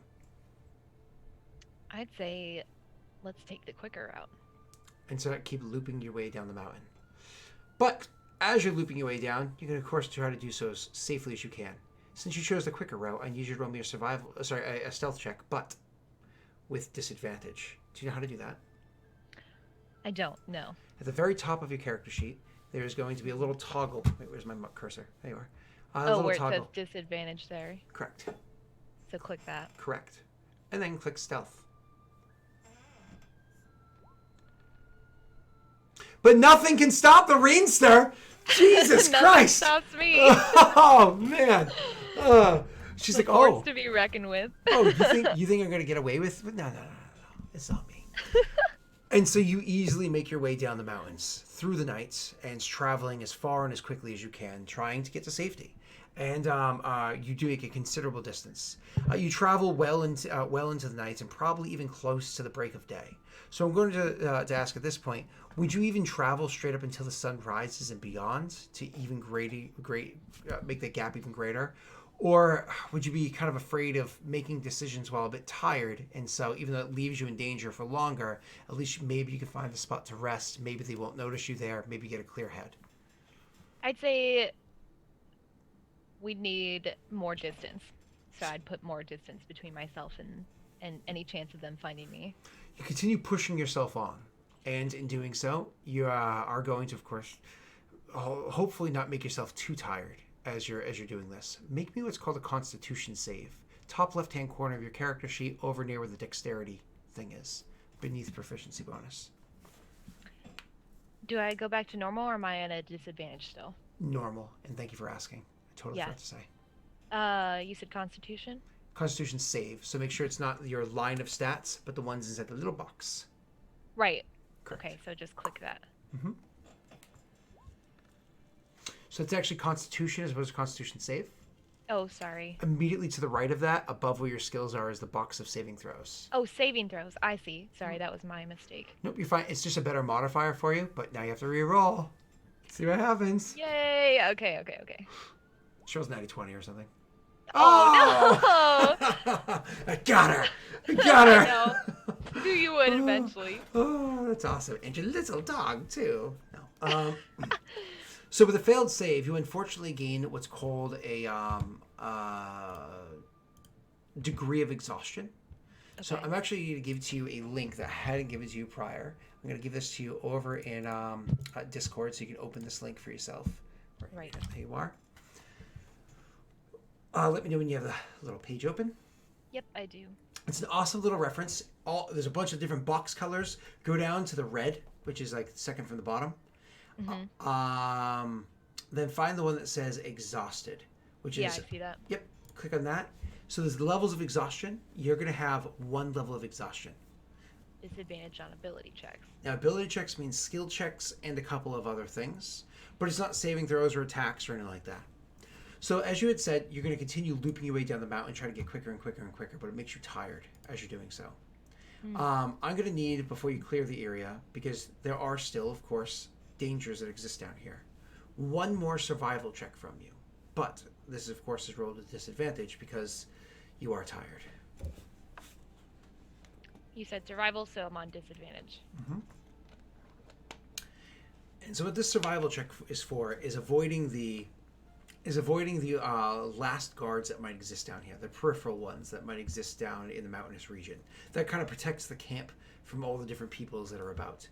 I'd say let's take the quicker route. And so keep looping your way down the mountain. But as you're looping your way down, you can of course try to do so as safely as you can. Since you chose the quicker route, I need you to roll me a stealth check, but with disadvantage. Do you know how to do that? I don't know. At the very top of your character sheet, there's going to be a little toggle. Wait, where's my cursor? There you are. Where it toggle. says disadvantage there. Correct. So click that. Correct. And then click stealth. But nothing can stop the Rainster! Jesus Christ! Stops me. Oh, man. She's like, force to be reckoned with. Oh, you think I'm going to get away with it? No. It's not me. And so you easily make your way down the mountains through the night and traveling as far and as quickly as you can, trying to get to safety. And you do make a considerable distance. You travel well into the night and probably even close to the break of day. So I'm going to ask at this point, would you even travel straight up until the sun rises and beyond to even make that gap even greater? Or would you be kind of afraid of making decisions while a bit tired, and so even though it leaves you in danger for longer, at least maybe you can find a spot to rest, maybe they won't notice you there, maybe get a clear head? I'd say we'd need more distance. So I'd put more distance between myself and any chance of them finding me. You continue pushing yourself on, and in doing so, you are going to, of course, hopefully not make yourself too tired as you're doing this. Make me what's called a Constitution save. Top left-hand corner of your character sheet, over near where the dexterity thing is, beneath proficiency bonus. Do I go back to normal, or am I at a disadvantage still? Normal, and thank you for asking. I totally forgot to say. You said Constitution? Constitution save, so make sure it's not your line of stats, but the ones inside the little box. Right. Correct. Okay, so just click that. Mm-hmm. So it's actually Constitution as opposed to Constitution save. Oh, sorry. Immediately to the right of that, above where your skills are, is the box of saving throws. Oh, saving throws. I see. Sorry, that was my mistake. Nope, you're fine. It's just a better modifier for you, but now you have to re-roll. See what happens. Yay! Okay. She rolls 90-20 or something. Oh, no! I got her! I got her! Knew you would eventually. Oh, that's awesome. And your little dog, too. No. So with a failed save, you unfortunately gain what's called a degree of exhaustion. Okay. So I'm actually going to give to you a link that I hadn't given to you prior. I'm going to give this to you over in Discord so you can open this link for yourself. Right. There you are. Let me know when you have the little page open. Yep, I do. It's an awesome little reference. There's a bunch of different box colors. Go down to the red, which is like the second from the bottom. Mm-hmm. Then find the one that says exhausted, which is... Yeah, I see that. Yep, click on that. So there's levels of exhaustion. You're going to have one level of exhaustion. Disadvantage on ability checks. Now, ability checks means skill checks and a couple of other things, but it's not saving throws or attacks or anything like that. So as you had said, you're going to continue looping your way down the mountain, trying to get quicker and quicker and quicker, but it makes you tired as you're doing so. I'm going to need, before you clear the area, because there are still, of course, dangers that exist down here, one more survival check from you. But this, of course, is rolled with disadvantage because you are tired. You said survival, so I'm on disadvantage. Mm-hmm. And so what this survival check is for is avoiding the last guards that might exist down here, the peripheral ones that might exist down in the mountainous region. That kind of protects the camp from all the different peoples that are about.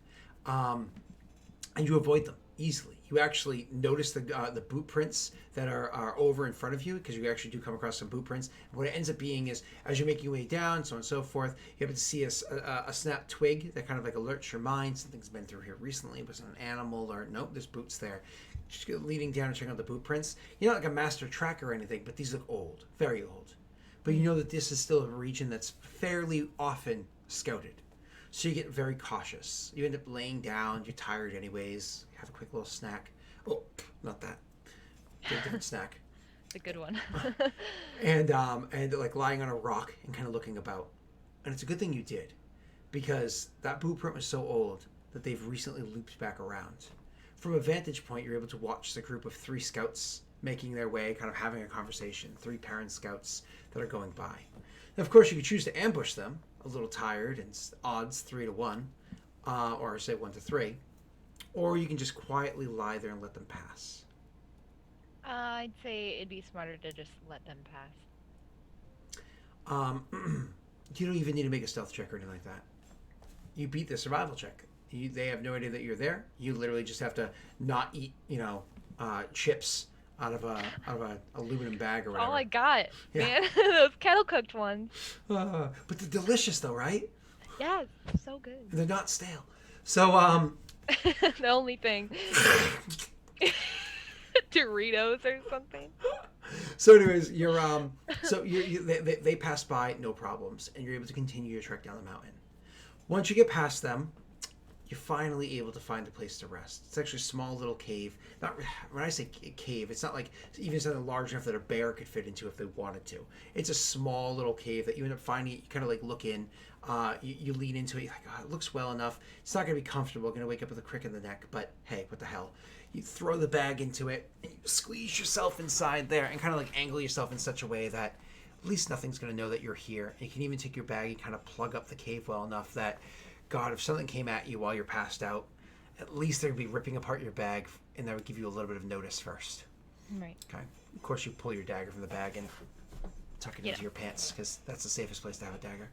And you avoid them easily. You actually notice the boot prints that are over in front of you, because you actually do come across some boot prints. And what it ends up being is, as you're making your way down, so on and so forth, you happen to see a snapped twig that kind of like alerts your mind. Something's been through here recently. Was it an animal? Or nope, there's boots there. Just leading down and checking out the boot prints. You're not like a master tracker or anything, but these look old, very old. But you know that this is still a region that's fairly often scouted. So you get very cautious. You end up laying down. You're tired anyways. Have a quick little snack. Oh, not that. Get a different snack. The good one. and like lying on a rock and kind of looking about. And it's a good thing you did, because that boot print was so old that they've recently looped back around. From a vantage point, you're able to watch the group of 3 scouts making their way, kind of having a conversation. 3 parent scouts that are going by. And of course, you could choose to ambush them, a little tired, and odds 3 to 1, or say 1 to 3, or you can just quietly lie there and let them pass. I'd say it'd be smarter to just let them pass. You don't even need to make a stealth check or anything like that. You beat the survival check. They have no idea that you're there. You literally just have to not eat, chips out of a aluminum bag or whatever. All I got, man. Those kettle cooked ones. But they're delicious, though, right? Yeah, so good. They're not stale. So the only thing. Doritos or something. So, anyways, they pass by, no problems, and you're able to continue your trek down the mountain. Once you get past them, you're finally able to find a place to rest. It's actually a small little cave. When I say cave, it's not like even something large enough that a bear could fit into if they wanted to. It's a small little cave that you end up finding. You kind of like look in. You lean into it. You're like, oh, it looks well enough. It's not going to be comfortable. Going to wake up with a crick in the neck. But hey, what the hell? You throw the bag into it and you squeeze yourself inside there and kind of like angle yourself in such a way that at least nothing's going to know that you're here. And you can even take your bag and kind of plug up the cave well enough that, God, if something came at you while you're passed out, at least they'd be ripping apart your bag, and that would give you a little bit of notice first. Right. Okay. Of course, you pull your dagger from the bag and tuck it into your pants, because that's the safest place to have a dagger.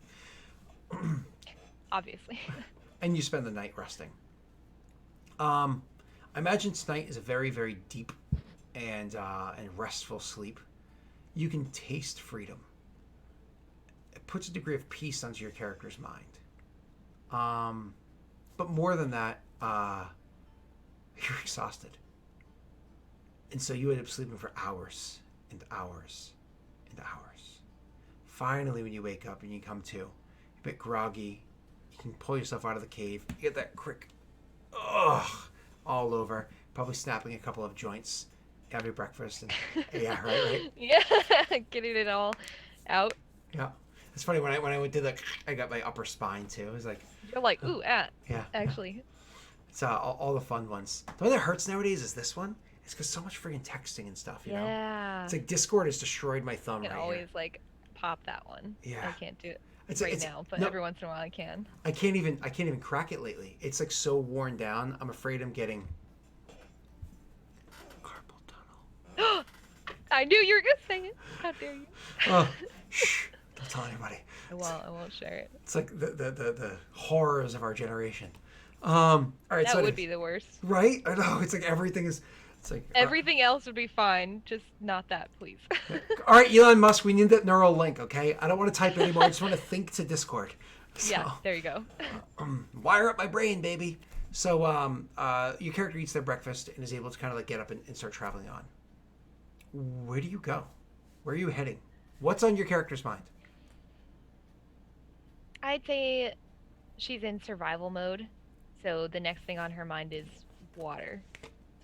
Obviously. And you spend the night resting. I imagine tonight is a very, very deep and restful sleep. You can taste freedom. It puts a degree of peace onto your character's mind. But more than that, you're exhausted. And so you end up sleeping for hours and hours and hours. Finally, when you wake up and you come to, you're a bit groggy. You can pull yourself out of the cave. You get that crick, all over. Probably snapping a couple of joints. Have your breakfast. And, yeah, right? Yeah, getting it all out. Yeah. It's funny, when I went to I got my upper spine too. It was like... You're like, ooh, yeah. Actually. It's all the fun ones. The one that hurts nowadays is this one. It's because so much friggin' texting and stuff, you know? Yeah. It's like Discord has destroyed my thumb You can right always, here. like, pop that one. Yeah. I can't do it. right now, but no, every once in a while I can. I can't even crack it lately. It's like so worn down. I'm afraid I'm getting carpal tunnel. I knew you were gonna say it. How dare you? Oh, shh! Don't tell anybody. I won't share it. It's like the horrors of our generation. All right, That so would anyways, be the worst. right? I know. It's like everything is. It's like Everything else would be fine, just not that, please. all right, Elon Musk, we need that neural link, okay? I don't want to type anymore. I just want to think to Discord. So, Yeah, there you go. wire up my brain, baby. So, your character eats their breakfast and is able to kind of like get up and start traveling on. Where do you go? Where are you heading? What's on your character's mind? I'd say she's in survival mode, so the next thing on her mind is water.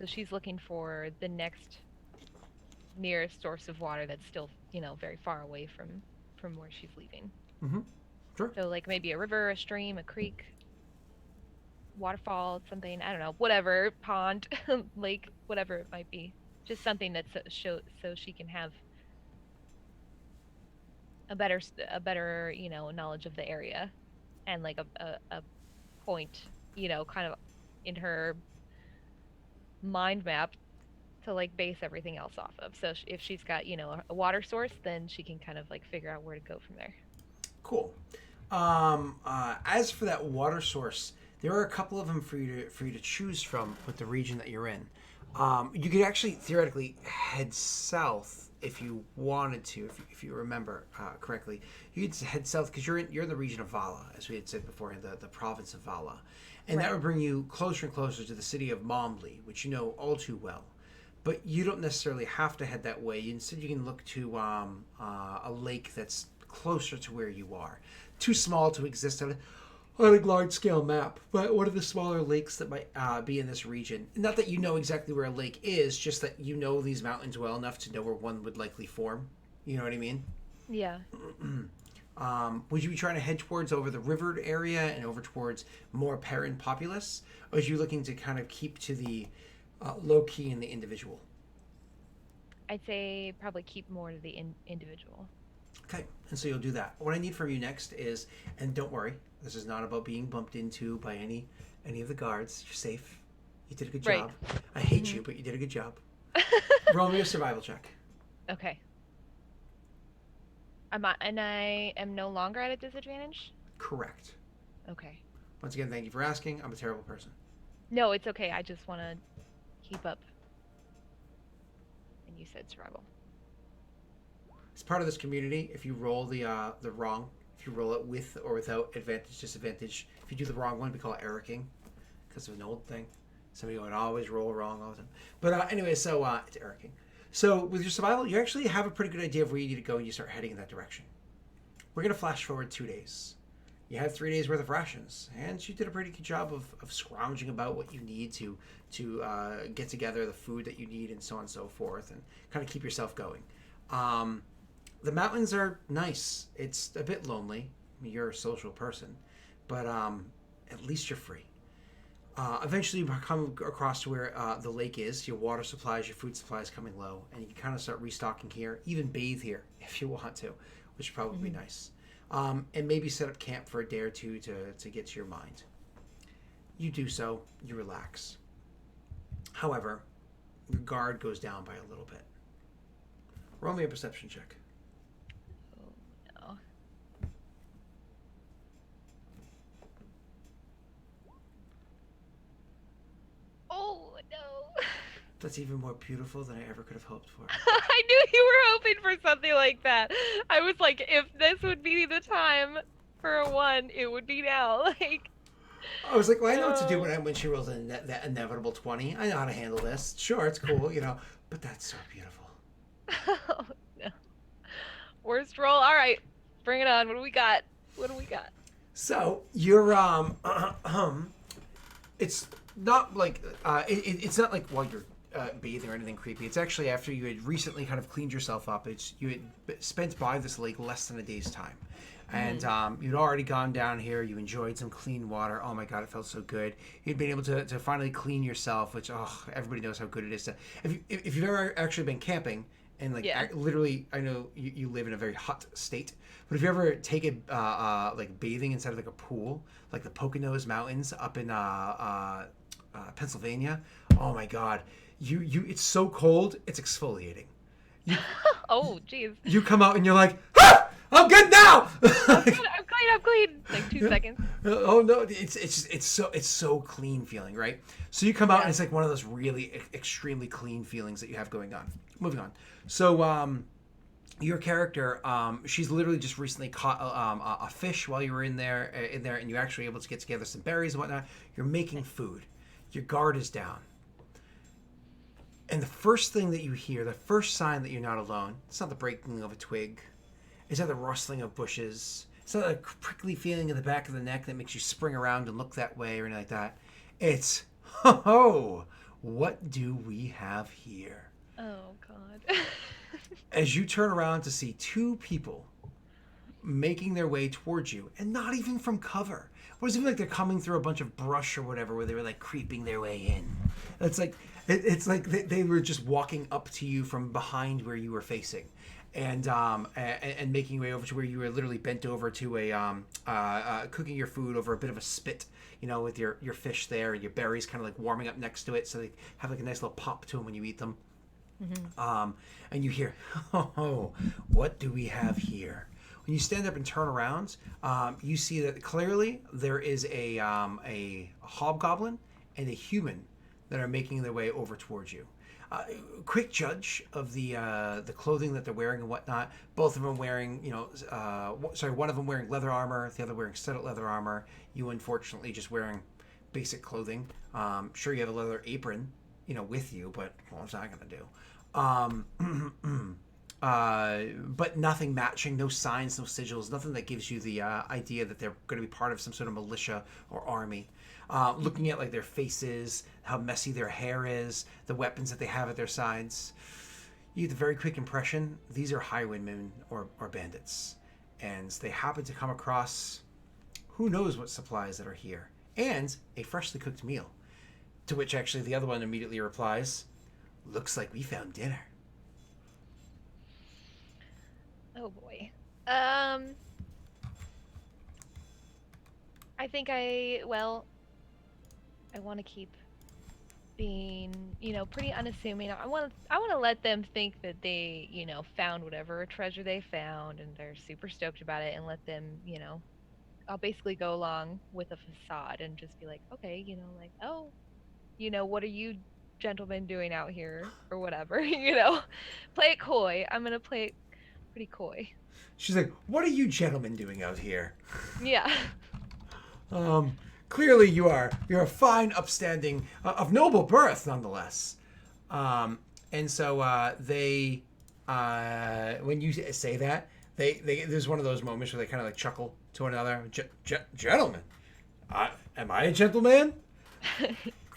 So she's looking for the next nearest source of water that's still, very far away from where she's leaving. Mm-hmm. Sure. So like maybe a river, a stream, a creek, waterfall, something, I don't know, whatever, pond, lake, whatever it might be. Just something that's so she can have a better, knowledge of the area and like a point, kind of in her mind map to like base everything else off of. So if she's got, a water source, then she can kind of like figure out where to go from there. Cool. As for that water source, there are a couple of them for you to choose from with the region that you're in. You could actually theoretically head south if you wanted to, if you remember correctly. You could head south because you're in the region of Vala, as we had said before, in the province of Vala, and that would bring you closer and closer to the city of Momley, which you know all too well. But you don't necessarily have to head that way. Instead, you can look to a lake that's closer to where you are. Too small to exist on a large-scale map, but one of the smaller lakes that might be in this region. Not that you know exactly where a lake is, just that you know these mountains well enough to know where one would likely form. You know what I mean? Yeah. Would you be trying to head towards over the rivered area and over towards more Perrin populace? Or are you looking to kind of keep to the low-key and the individual? I'd say probably keep more to the individual. Okay, and so you'll do that. What I need from you next is, and don't worry, this is not about being bumped into by any of the guards. You're safe. You did a good job. I hate you, but you did a good job. Roll me a survival check. Okay. And I am no longer at a disadvantage? Correct. Okay. Once again, thank you for asking. I'm a terrible person. No, it's okay. I just want to keep up. And you said survival. As part of this community, if you roll the wrong, if you roll it with or without advantage, disadvantage, if you do the wrong one, we call it Ericing, because of an old thing. Somebody would always roll wrong all the time. But anyway, so it's Ericing. So with your survival, you actually have a pretty good idea of where you need to go, and you start heading in that direction. We're going to flash forward 2 days. You had 3 days worth of rations, and you did a pretty good job of scrounging about what you need to get together the food that you need and so on and so forth, and kind of keep yourself going. The mountains are nice. It's a bit lonely. I mean, you're a social person, but at least you're free. Eventually, you come across to where the lake is. Your water supplies, your food supplies coming low, and you can kind of start restocking here. Even bathe here if you want to, which would probably be nice. And maybe set up camp for a day or two to get to your mind. You do so. You relax. However, your guard goes down by a little bit. Roll me a perception check. Oh, no. Oh, no. That's even more beautiful than I ever could have hoped for. I knew you were hoping for something like that. I was like, if this would be the time for a 1, it would be now. Like, I was like, well, I know what to do when she rolls that inevitable 20. I know how to handle this. Sure, it's cool, but that's so beautiful. oh, no. Worst roll. All right, bring it on. What do we got? So you're it's not like it's not like while you're bathing or anything creepy. It's actually after you had recently kind of cleaned yourself up. You had spent by this lake less than a day's time. And you'd already gone down here. You enjoyed some clean water. Oh my God, it felt so good. You'd been able to finally clean yourself, which everybody knows how good it is to. If you've ever actually been camping And like Yeah. literally, I know you live in a very hot state, but if you ever take it like bathing inside of like a pool, like the Poconos Mountains up in Pennsylvania, oh my God, you it's so cold, it's exfoliating. You Oh, jeez. you come out and you're like, ah, I'm good now. I'm good. I'm clean. I'm clean. Like 2 seconds. Oh no, it's so clean feeling, right? So you come out and Yeah. it's like one of those really extremely clean feelings that you have going on. Moving on. So your character, she's literally just recently caught a fish while you were in there, and you're actually able to get together some berries and whatnot. You're making food. Your guard is down. And the first thing that you hear, the first sign that you're not alone, it's not the breaking of a twig. It's not the rustling of bushes. It's not a prickly feeling in the back of the neck that makes you spring around and look that way or anything like that. It's, ho, what do we have here? Oh God. As you turn around to see two people making their way towards you, and not even from cover. It wasn't even like they're coming through a bunch of brush or whatever, where they were like creeping their way in. It's like they were just walking up to you from behind where you were facing, and making your way over to where you were literally bent over to cooking your food over a bit of a spit, with your fish there and your berries kind of like warming up next to it, so they have like a nice little pop to them when you eat them. Mm-hmm. And you hear, oh, what do we have here? When you stand up and turn around, you see that clearly there is a hobgoblin and a human that are making their way over towards you. Quick judge of the clothing that they're wearing and whatnot. Both of them wearing, one of them wearing leather armor, the other wearing studded leather armor. You, unfortunately, just wearing basic clothing. Sure, you have a leather apron, with you, but what's that going to do? But nothing matching, no signs, no sigils, nothing that gives you the idea that they're going to be part of some sort of militia or army. Looking at like their faces, how messy their hair is, the weapons that they have at their sides, you get the very quick impression these are highwaymen or bandits, and they happen to come across who knows what supplies that are here, and a freshly cooked meal. To which actually the other one immediately replies, "Looks like we found dinner." Oh boy. I think I want to keep being, pretty unassuming. I want to let them think that they, found whatever treasure they found and they're super stoked about it, and let them, I'll basically go along with a facade and just be like, okay, like, oh, what are you gentlemen doing out here or whatever, play it coy. I'm going to play it pretty coy. She's like, "What are you gentlemen doing out here?" Yeah. Clearly you're a fine, upstanding, of noble birth, nonetheless. And so they, when you say that, they there's one of those moments where they kind of like chuckle to one another. Gentlemen, am I a gentleman?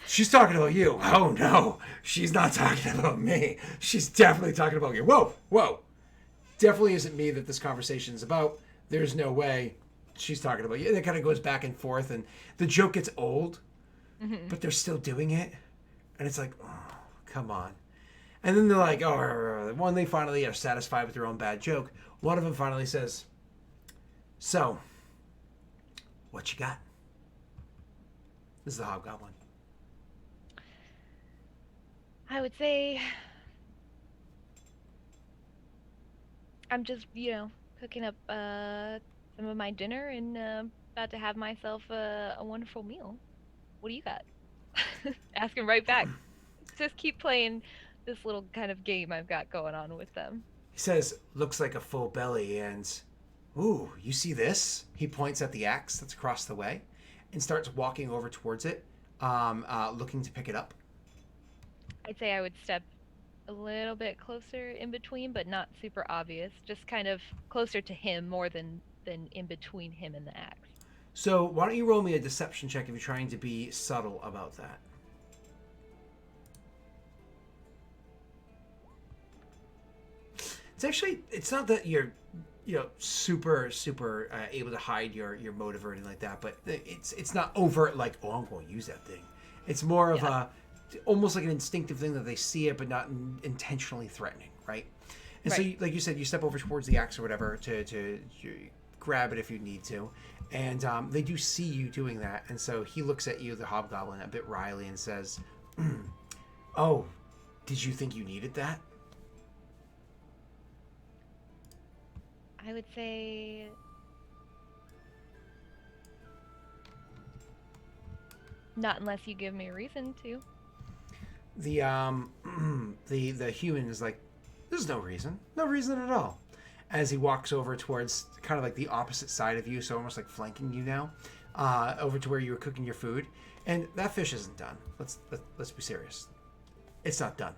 She's talking about you. Oh no, she's not talking about me. She's definitely talking about you. Whoa. Definitely isn't me that this conversation is about. There's no way she's talking about you. And it kind of goes back and forth, and the joke gets old, but they're still doing it. And it's like, oh, come on. And then they're like, oh, when they finally are satisfied with their own bad joke, one of them finally says, "So, what you got?" This is the hobgoblin. I would say I'm just, cooking up some of my dinner and about to have myself a wonderful meal. What do you got? Asking right back. Just keep playing this little kind of game I've got going on with them. He says, "Looks like a full belly, and ooh, you see this?" He points at the axe that's across the way and starts walking over towards it, looking to pick it up. I'd say I would step a little bit closer in between, but not super obvious. Just kind of closer to him more than in between him and the axe. So why don't you roll me a deception check if you're trying to be subtle about that? It's not that you're super able to hide your motive or anything like that, but it's not overt like, oh, I'm going to use that thing. It's more of a almost like an instinctive thing that they see it but not intentionally threatening. right? And so, Right. like you said, you step over towards the axe or whatever to grab it if you need to. And they do see you doing that. And so he looks at you, the hobgoblin, a bit wryly and says, "Oh, did you think you needed that?" I would say not unless you give me a reason to. The the human is like, "There's no reason. No reason at all." As he walks over towards kind of like the opposite side of you, so almost like flanking you now, over to where you were cooking your food. And that fish isn't done. Let's be serious. It's not done.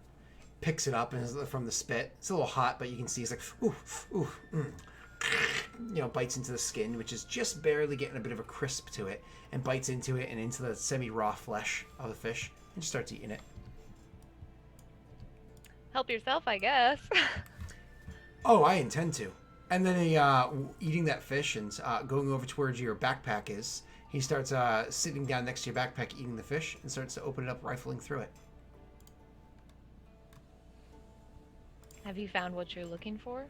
Picks it up and from the spit. It's a little hot, but you can see it's like, ooh, ooh, bites into the skin, which is just barely getting a bit of a crisp to it, and bites into it and into the semi-raw flesh of the fish, and just starts eating it. Help yourself, I guess. Oh, I intend to. And then eating that fish and going over towards your backpack he starts sitting down next to your backpack eating the fish and starts to open it up, rifling through it. Have you found what you're looking for?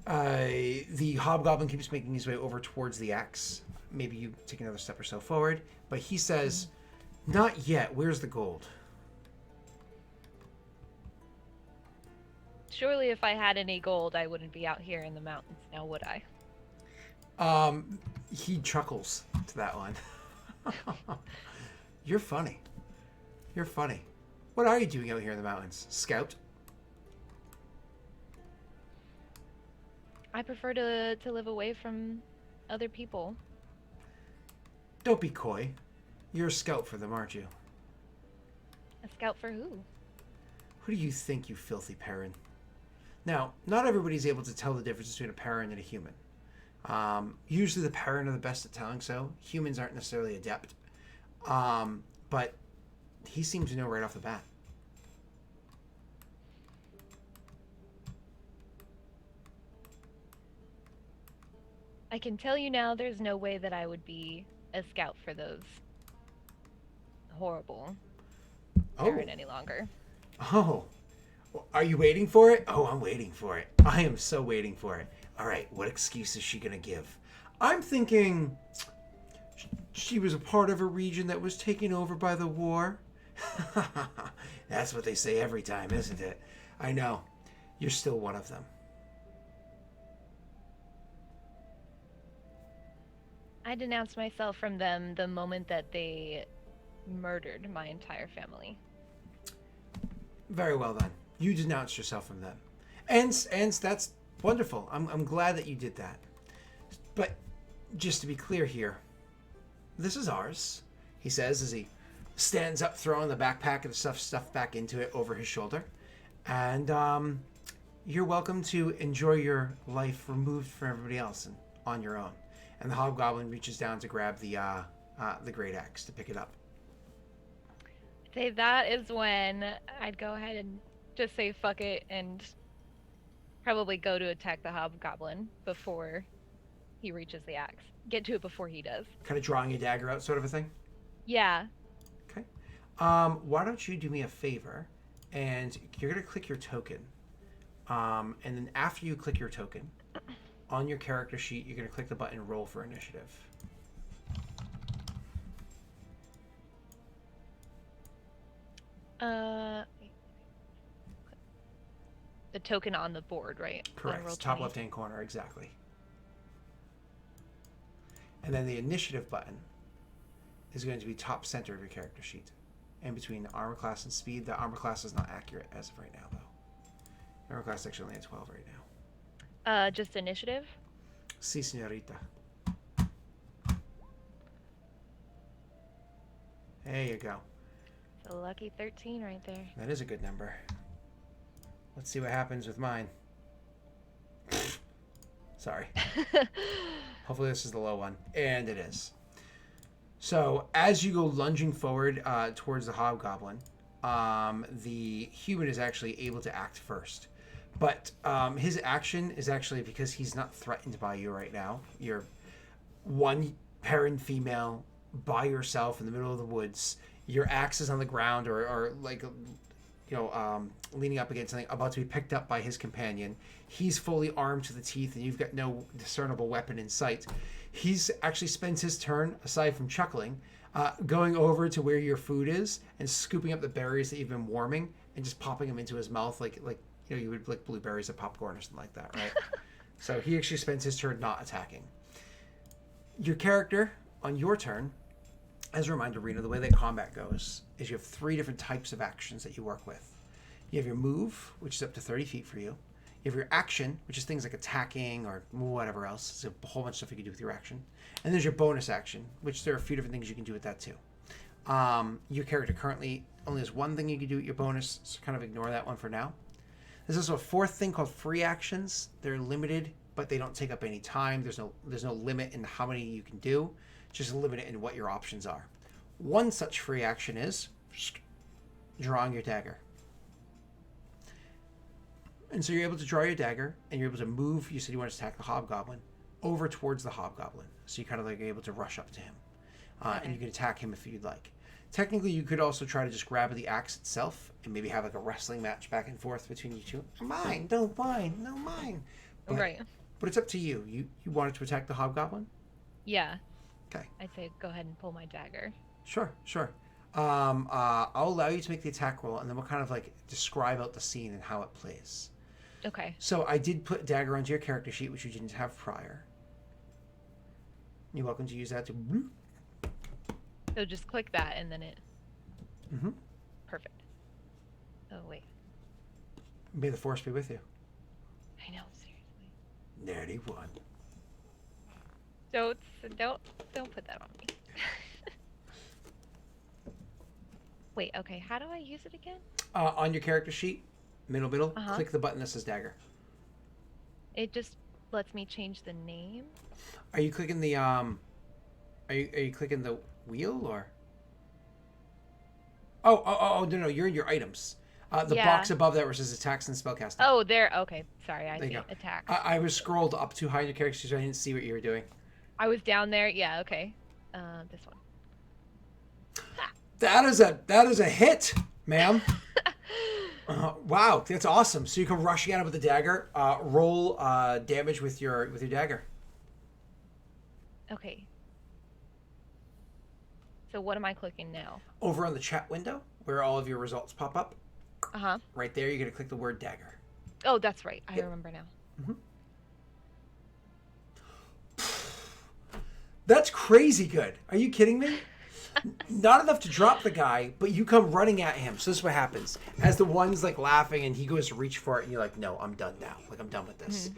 The hobgoblin keeps making his way over towards the axe. Maybe you take another step or so forward. But he says, "Not yet. Where's the gold?" Surely if I had any gold, I wouldn't be out here in the mountains now, would I? He chuckles to that one. You're funny. You're funny. What are you doing out here in the mountains? Scout? I prefer to live away from other people. Don't be coy. You're a scout for them, aren't you? A scout for who? Who do you think, you filthy Perrin? Now, not everybody's able to tell the difference between a Perrin and a human. Usually the Perrin are the best at telling so. Humans aren't necessarily adept. But he seems to know right off the bat. I can tell you now there's no way that I would be a scout for those horrible Perrin any longer. Oh. Are you waiting for it? Oh, I'm waiting for it. I am so waiting for it. All right, what excuse is she going to give? I'm thinking she was a part of a region that was taken over by the war. That's what they say every time, isn't it? I know. You're still one of them. I denounced myself from them the moment that they murdered my entire family. Very well then. You denounced yourself from them. And that's wonderful. I'm glad that you did that. But just to be clear here, this is ours, he says as he stands up, throwing the backpack and the stuff back into it over his shoulder. And you're welcome to enjoy your life removed from everybody else and on your own. And the hobgoblin reaches down to grab the great axe to pick it up. Say that is when I'd go ahead and just say fuck it and probably go to attack the hobgoblin before he reaches the axe. Get to it before he does. Kind of drawing a dagger out, sort of a thing? Yeah. Okay. Why don't you do me a favor, and you're going to click your token. And then after you click your token, on your character sheet, you're going to click the button Roll for Initiative. The token on the board, right? Correct. Top left-hand corner, exactly. And then the initiative button is going to be top center of your character sheet. In between armor class and speed. The armor class is not accurate as of right now, though. Armor class is actually only at 12 right now. Just initiative? Si, señorita. There you go. It's a lucky 13 right there. That is a good number. Let's see what happens with mine. Sorry. Hopefully this is the low one. And it is. So as you go lunging forward towards the hobgoblin, the human is actually able to act first. But his action is actually because he's not threatened by you right now. You're one Perrin female by yourself in the middle of the woods. Your axe is on the ground or like leaning up against something, about to be picked up by his companion. He's fully armed to the teeth, and you've got no discernible weapon in sight. He's actually spends his turn, aside from chuckling, going over to where your food is and scooping up the berries that you've been warming and just popping them into his mouth like you would lick blueberries or popcorn or something like that, right? So he actually spends his turn not attacking. Your character, on your turn, as a reminder, Rena, the way that combat goes is you have 3 different types of actions that you work with. You have your move, which is up to 30 feet for you. You have your action, which is things like attacking or whatever else. There's a whole bunch of stuff you can do with your action. And there's your bonus action, which there are a few different things you can do with that too. Your character currently only has one thing you can do with your bonus, so kind of ignore that one for now. There's also a 4th thing called free actions. They're limited, but they don't take up any time. There's no limit in how many you can do, just limited in what your options are. One such free action is drawing your dagger. And so you're able to draw your dagger, and you're able to move, you said you wanted to attack the hobgoblin, over towards the hobgoblin. So you kind of like are able to rush up to him. And you can attack him if you'd like. Technically, you could also try to just grab the axe itself and maybe have like a wrestling match back and forth between you two. Mine, no mine, no mine. But, Right. But it's up to you. You wanted to attack the hobgoblin? Yeah. Okay. I'd say go ahead and pull my dagger. Sure. I'll allow you to make the attack roll, and then we'll kind of like describe out the scene and how it plays. Okay. So I did put dagger onto your character sheet, which you didn't have prior. You're welcome to use that to... So just click that and then it... Mm-hmm. Perfect. Oh, wait. May the force be with you. I know, seriously. Nerdy one. Don't put that on me. Wait, okay, how do I use it again? On your character sheet, middle, Uh-huh. click the button that says dagger. It just lets me change the name? Are you clicking the Are you clicking the wheel or? Oh no, you're in your items. The Yeah. box above that where it says attacks and spellcasting. Oh, there. Okay, sorry, I There see you it. go. Attack. I was scrolled up too high in your character sheet, so I didn't see what you were doing. I was down there. Yeah, okay. This one. That is a hit, ma'am. Wow, that's awesome. So you come rushing at him with the dagger. Roll damage with your dagger. Okay. So what am I clicking now? Over on the chat window, where all of your results pop up, Uh-huh. right there, you're gonna click the word dagger. Oh, that's right. I Yep. remember now. That's crazy good. Are you kidding me? Not enough to drop the guy, but you come running at him. So this is what happens. As the one's like laughing and he goes to reach for it, and you're like, no, I'm done now. Like, I'm done with this.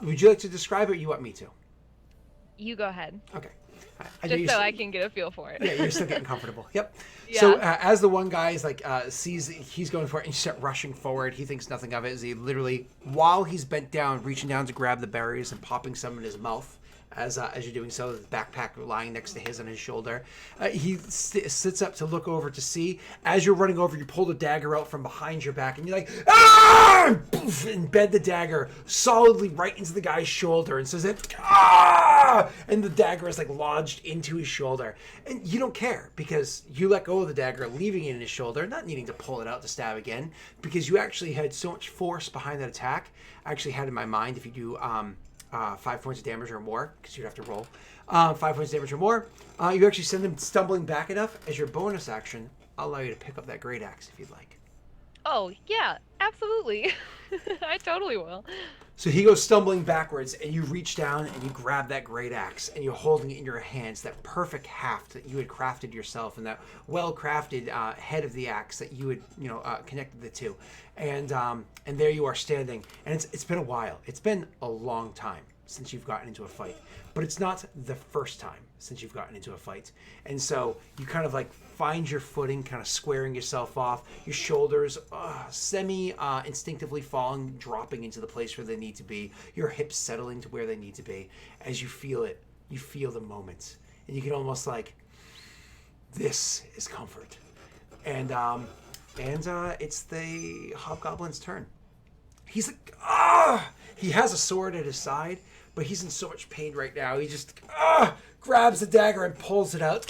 Would you like to describe it or you want me to? You go ahead. Okay. Just so I can get a feel for it. Yeah, you're still getting comfortable. Yep. Yeah. So as the one guy is like sees he's going for it and you start rushing forward, he thinks nothing of it. As he literally, while he's bent down, reaching down to grab the berries and popping some in his mouth, as you're doing so, the backpack lying next to his on his shoulder, he sits up to look over to see. As you're running over, you pull the dagger out from behind your back, and you're like, ah! And poof, embed the dagger solidly right into the guy's shoulder, and says it, ah! And the dagger is like lodged into his shoulder, and you don't care because you let go of the dagger, leaving it in his shoulder, not needing to pull it out to stab again, because you actually had so much force behind that attack. I actually had in my mind if you do 5 points of damage or more, because you'd have to roll 5 points of damage or more, you actually send him stumbling back enough. As your bonus action, I'll allow you to pick up that great axe if you'd like. Oh, yeah, absolutely. I totally will. So he goes stumbling backwards, and you reach down and you grab that great axe, and you're holding it in your hands, that perfect haft that you had crafted yourself, and that well-crafted head of the axe that you had, connected the two, and there you are standing, and it's been a while. It's been a long time since you've gotten into a fight, but it's not the first time since you've gotten into a fight, and so you kind of like find your footing, kind of squaring yourself off, your shoulders instinctively falling, dropping into the place where they need to be, your hips settling to where they need to be. As you feel it, you feel the moment, and you can almost like, this is comfort. And it's the hobgoblin's turn. He's like, he has a sword at his side, but he's in so much pain right now. He just grabs the dagger and pulls it out.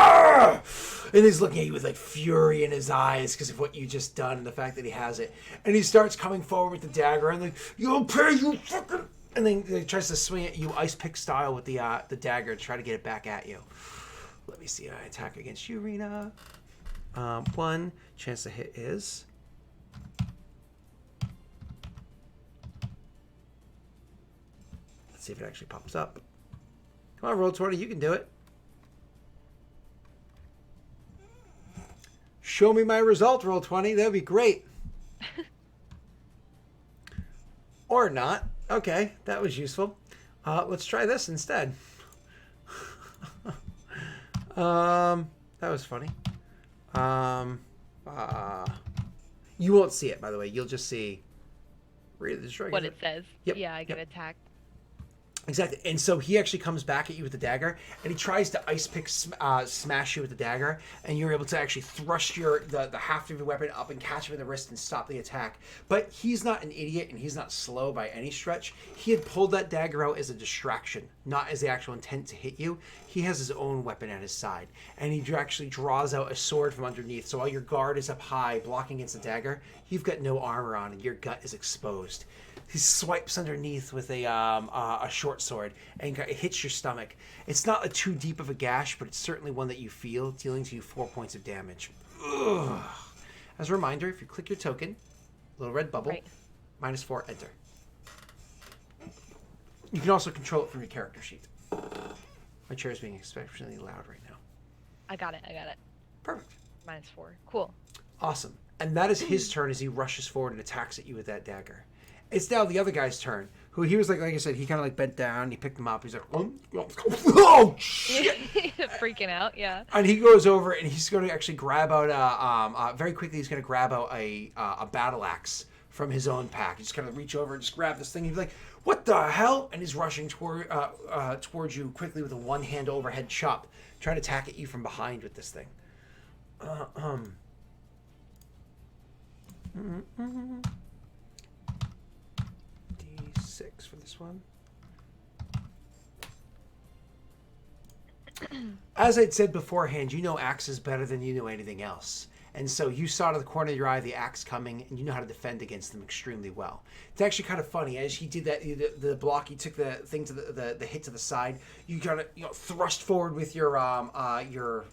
"Argh!" And he's looking at you with like fury in his eyes because of what you just done and the fact that he has it. And he starts coming forward with the dagger and like, "You'll pay, you fucking!" And then he tries to swing at you ice pick style with the dagger to try to get it back at you. Let me see. I attack against you, Rena. 1 chance to hit is. Let's see if it actually pops up. Come on, roll 20. You can do it. Show me my result, roll 20. That'd be great. Or not. Okay, that was useful. Let's try this instead. That was funny. You won't see it, by the way. You'll just see what it says. Yep. Yeah, I get attacked. Exactly. And so he actually comes back at you with the dagger, and he tries to ice pick smash you with the dagger, and you're able to actually thrust the haft of your weapon up and catch him in the wrist and stop the attack. But he's not an idiot, and he's not slow by any stretch. He had pulled that dagger out as a distraction, not as the actual intent to hit you. He has his own weapon at his side, and he actually draws out a sword from underneath. So while your guard is up high, blocking against the dagger, you've got no armor on, and your gut is exposed. He swipes underneath with a short sword and it hits your stomach. It's not too deep of a gash, but it's certainly one that you feel, dealing to you 4 points of damage. Ugh. As a reminder, if you click your token, little red bubble, Right. -4, enter. You can also control it from your character sheet. My chair is being exceptionally loud right now. I got it. Perfect. -4. Cool. Awesome. And that is his turn as he rushes forward and attacks at you with that dagger. It's now the other guy's turn, who he was like I said, he kind of like bent down, he picked him up, he's like, oh, shit! Freaking out, yeah. And he goes over and he's going to actually grab out, very quickly he's going to grab out a battle axe from his own pack. He's kind of reach over and just grab this thing, he's like, what the hell? And he's rushing towards you quickly with a one-hand overhead chop, trying to attack at you from behind with this thing. D6 for this one. As I'd said beforehand, you know axes better than you know anything else. And so you saw to the corner of your eye the axe coming, and you know how to defend against them extremely well. It's actually kind of funny. As he did that, the block, he took the thing to the hit to the side. You kind of thrust forward with the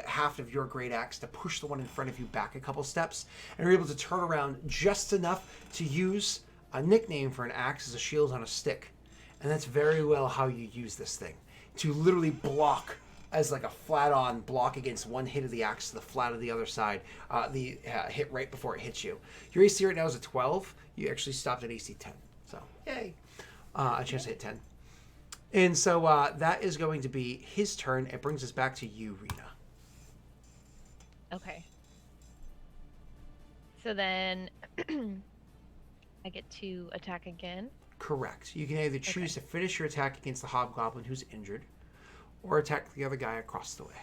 haft of your great axe to push the one in front of you back a couple steps, and you're able to turn around just enough to use a nickname for an axe as a shield on a stick. And that's very well how you use this thing. To literally block as like a flat-on block against one hit of the axe to the flat of the other side, the hit right before it hits you. Your AC right now is a 12. You actually stopped at AC 10. So, yay. A chance to hit 10. And so that is going to be his turn. It brings us back to you, Rena. Okay. So then I get to attack again. Correct. You can either choose to finish your attack against the hobgoblin who's injured, or attack the other guy across the way.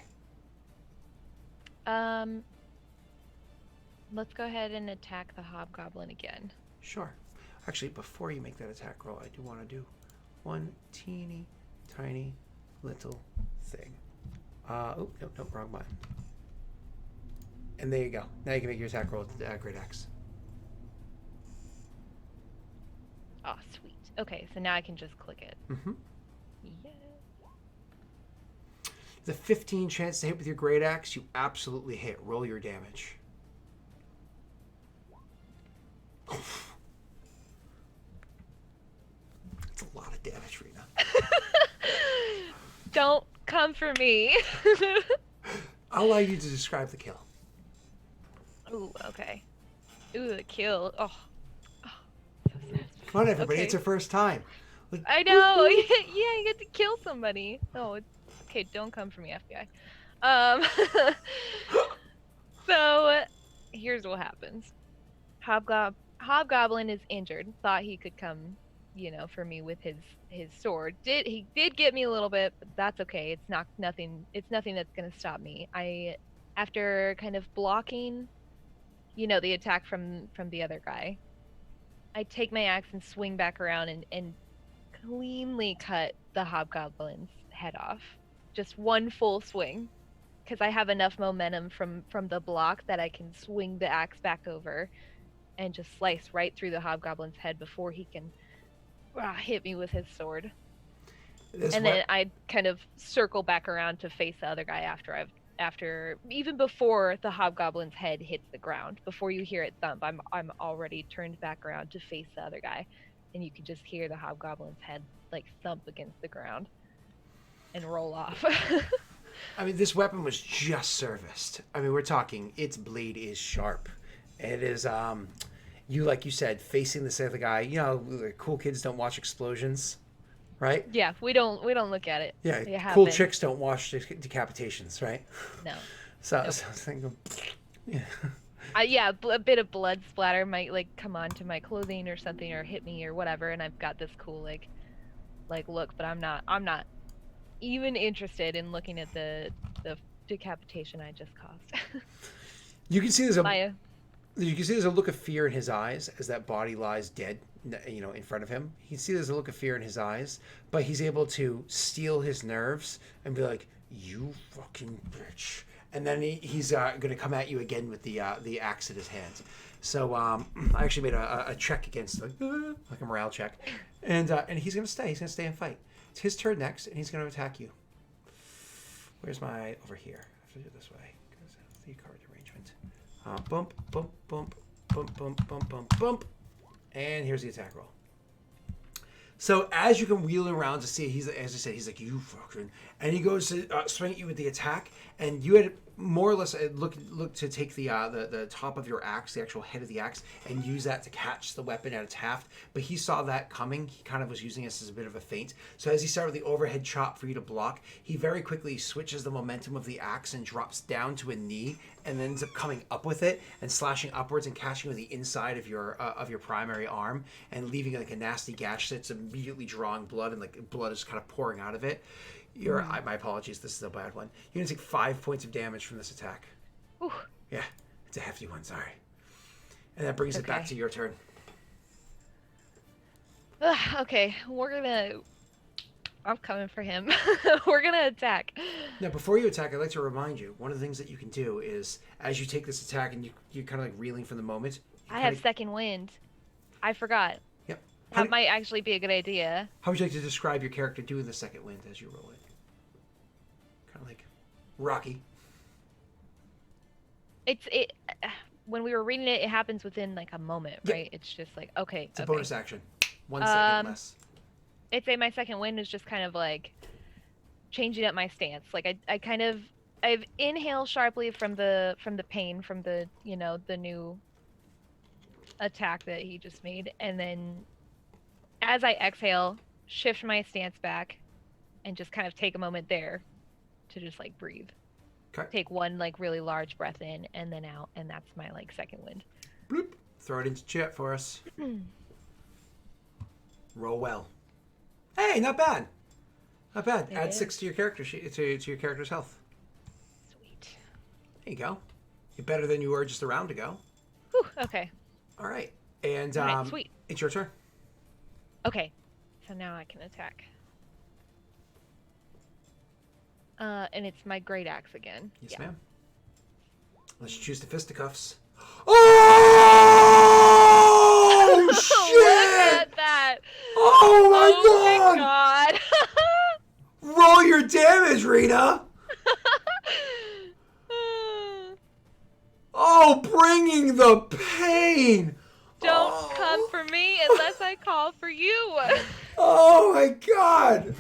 Let's go ahead and attack the hobgoblin again. Sure. Actually, before you make that attack roll, I do want to do one teeny tiny little thing. Oh, no, wrong button. And there you go. Now you can make your attack roll with the Great Axe. Oh, sweet. Okay, so now I can just click it. Mm-hmm. Yeah. The 15 chance to hit with your Great Axe, you absolutely hit. Roll your damage. That's a lot of damage, Rena. Don't come for me. I'll allow you to describe the kill. Ooh, okay. Ooh, the kill. Oh. So satisfying. Come on, everybody. Okay. It's your first time. I know. Yeah, you get to kill somebody. Oh, okay. Don't come for me, FBI. So here's what happens. Hobgoblin is injured. Thought he could come, for me with his sword. He did get me a little bit, but that's okay. It's nothing. It's nothing that's gonna stop me. After kind of blocking, the attack from the other guy, I take my axe and swing back around and cleanly cut the hobgoblin's head off. Just one full swing. because I have enough momentum from the block that I can swing the axe back over and just slice right through the hobgoblin's head before he can hit me with his sword. This And then wep- I kind of circle back around to face the other guy after even before the hobgoblin's head hits the ground. Before you hear it thump, I'm already turned back around to face the other guy, and you can just hear the hobgoblin's head like thump against the ground and roll off. I mean, this weapon was just serviced. I mean, we're talking its blade is sharp. It is you like you said facing this other guy. You know, the cool kids don't watch explosions, right? Yeah, we don't look at it. Yeah, It cool happened. chicks don't watch decapitations, right? No. So, Nope. so I was thinking, yeah. Yeah, a bit of blood splatter might like come onto my clothing or something or hit me or whatever, and I've got this cool like look, but I'm not even interested in looking at the decapitation I just caused. You can see there's a My you can see there's a look of fear in his eyes as that body lies dead, you know, in front of him. You can see there's a look of fear in his eyes, but he's able to steel his nerves and be like, "You fucking bitch," and then he's going to come at you again with the axe in his hands. So I actually made a check against like a morale check, and he's going to stay. He's going to stay and fight. It's his turn next, and he's going to attack you. Where's my over here? I have to do it this way because the card arrangement. Bump, bump, bump, bump, bump, bump, bump, bump, and here's the attack roll. So as you can wheel around to see, he's as I said, he's like you fucking, and he goes to swing at you with the attack, and you had more or less look to take the top of your axe, the actual head of the axe, and use that to catch the weapon at its haft. But he saw that coming. He kind of was using this as a bit of a feint. So as he started with the overhead chop for you to block, he very quickly switches the momentum of the axe and drops down to a knee, and then ends up coming up with it and slashing upwards and catching with the inside of your primary arm and leaving like a nasty gash that's immediately drawing blood, and like blood is kind of pouring out of it. My apologies, this is a bad one. You're gonna take 5 points of damage from this attack. Whew. Yeah, it's a hefty one, sorry. And that brings it back to your turn. Okay, I'm coming for him. We're gonna attack. Now, before you attack, I'd like to remind you, one of the things that you can do is, as you take this attack and you're kind of like reeling from the moment. I have second wind. I forgot. Yep. That might actually be a good idea. How would you like to describe your character doing the second wind as you roll it? Kind of like Rocky. It when we were reading it, it happens within like a moment, right? Yep. It's just like okay. It's a bonus action. 1 second less. I'd say my second wind is just kind of like changing up my stance. Like I've inhaled sharply from the pain from the the new attack that he just made, and then as I exhale, shift my stance back, and just kind of take a moment there to just like breathe. Okay. Take one like really large breath in and then out, and that's my like second wind. Bloop. Throw it into chat for us. Roll well. Hey, not bad. Not bad. Add 6 to your character sheet to your character's health. Sweet. There you go. You're better than you were just a round ago. Whew, okay. All right. And All right, sweet. It's your turn. Okay. So now I can attack. And it's my great axe again. Yes, ma'am. Let's choose the fisticuffs. Oh shit! Look at that! Oh my god! Roll your damage, Rena. Oh, bringing the pain. Don't come for me unless I call for you. Oh my god.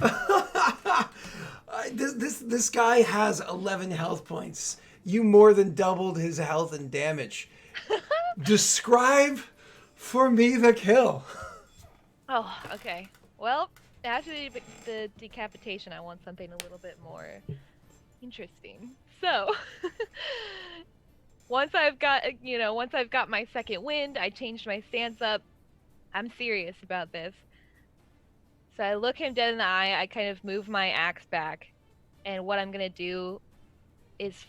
This guy has 11 health points. You more than doubled his health and damage. Describe for me the kill. Oh, okay. Well, after the decapitation, I want something a little bit more interesting. So, once I've got my second wind, I changed my stance up. I'm serious about this. So I look him dead in the eye, I kind of move my axe back, and what I'm gonna do is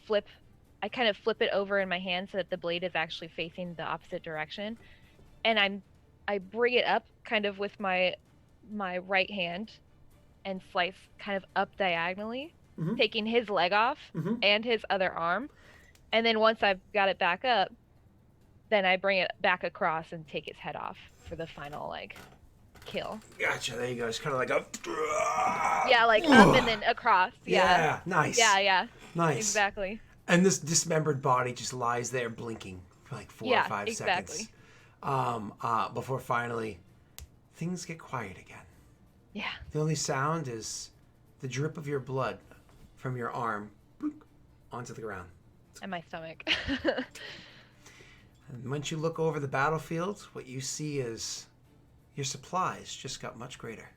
I kind of flip it over in my hand so that the blade is actually facing the opposite direction, and I bring it up kind of with my right hand and slice kind of up diagonally taking his leg off and his other arm. And then once I've got it back up, then I bring it back across and take his head off for the final, like, kill. Gotcha. There you go. It's kind of like a. Yeah, like up and then across. Yeah. Nice. Yeah. Nice. Exactly. And this dismembered body just lies there blinking for like 4 or 5 exactly. seconds. Before finally things get quiet again. Yeah. The only sound is the drip of your blood from your arm onto the ground. And my stomach. And once you look over the battlefield, what you see is your supplies just got much greater.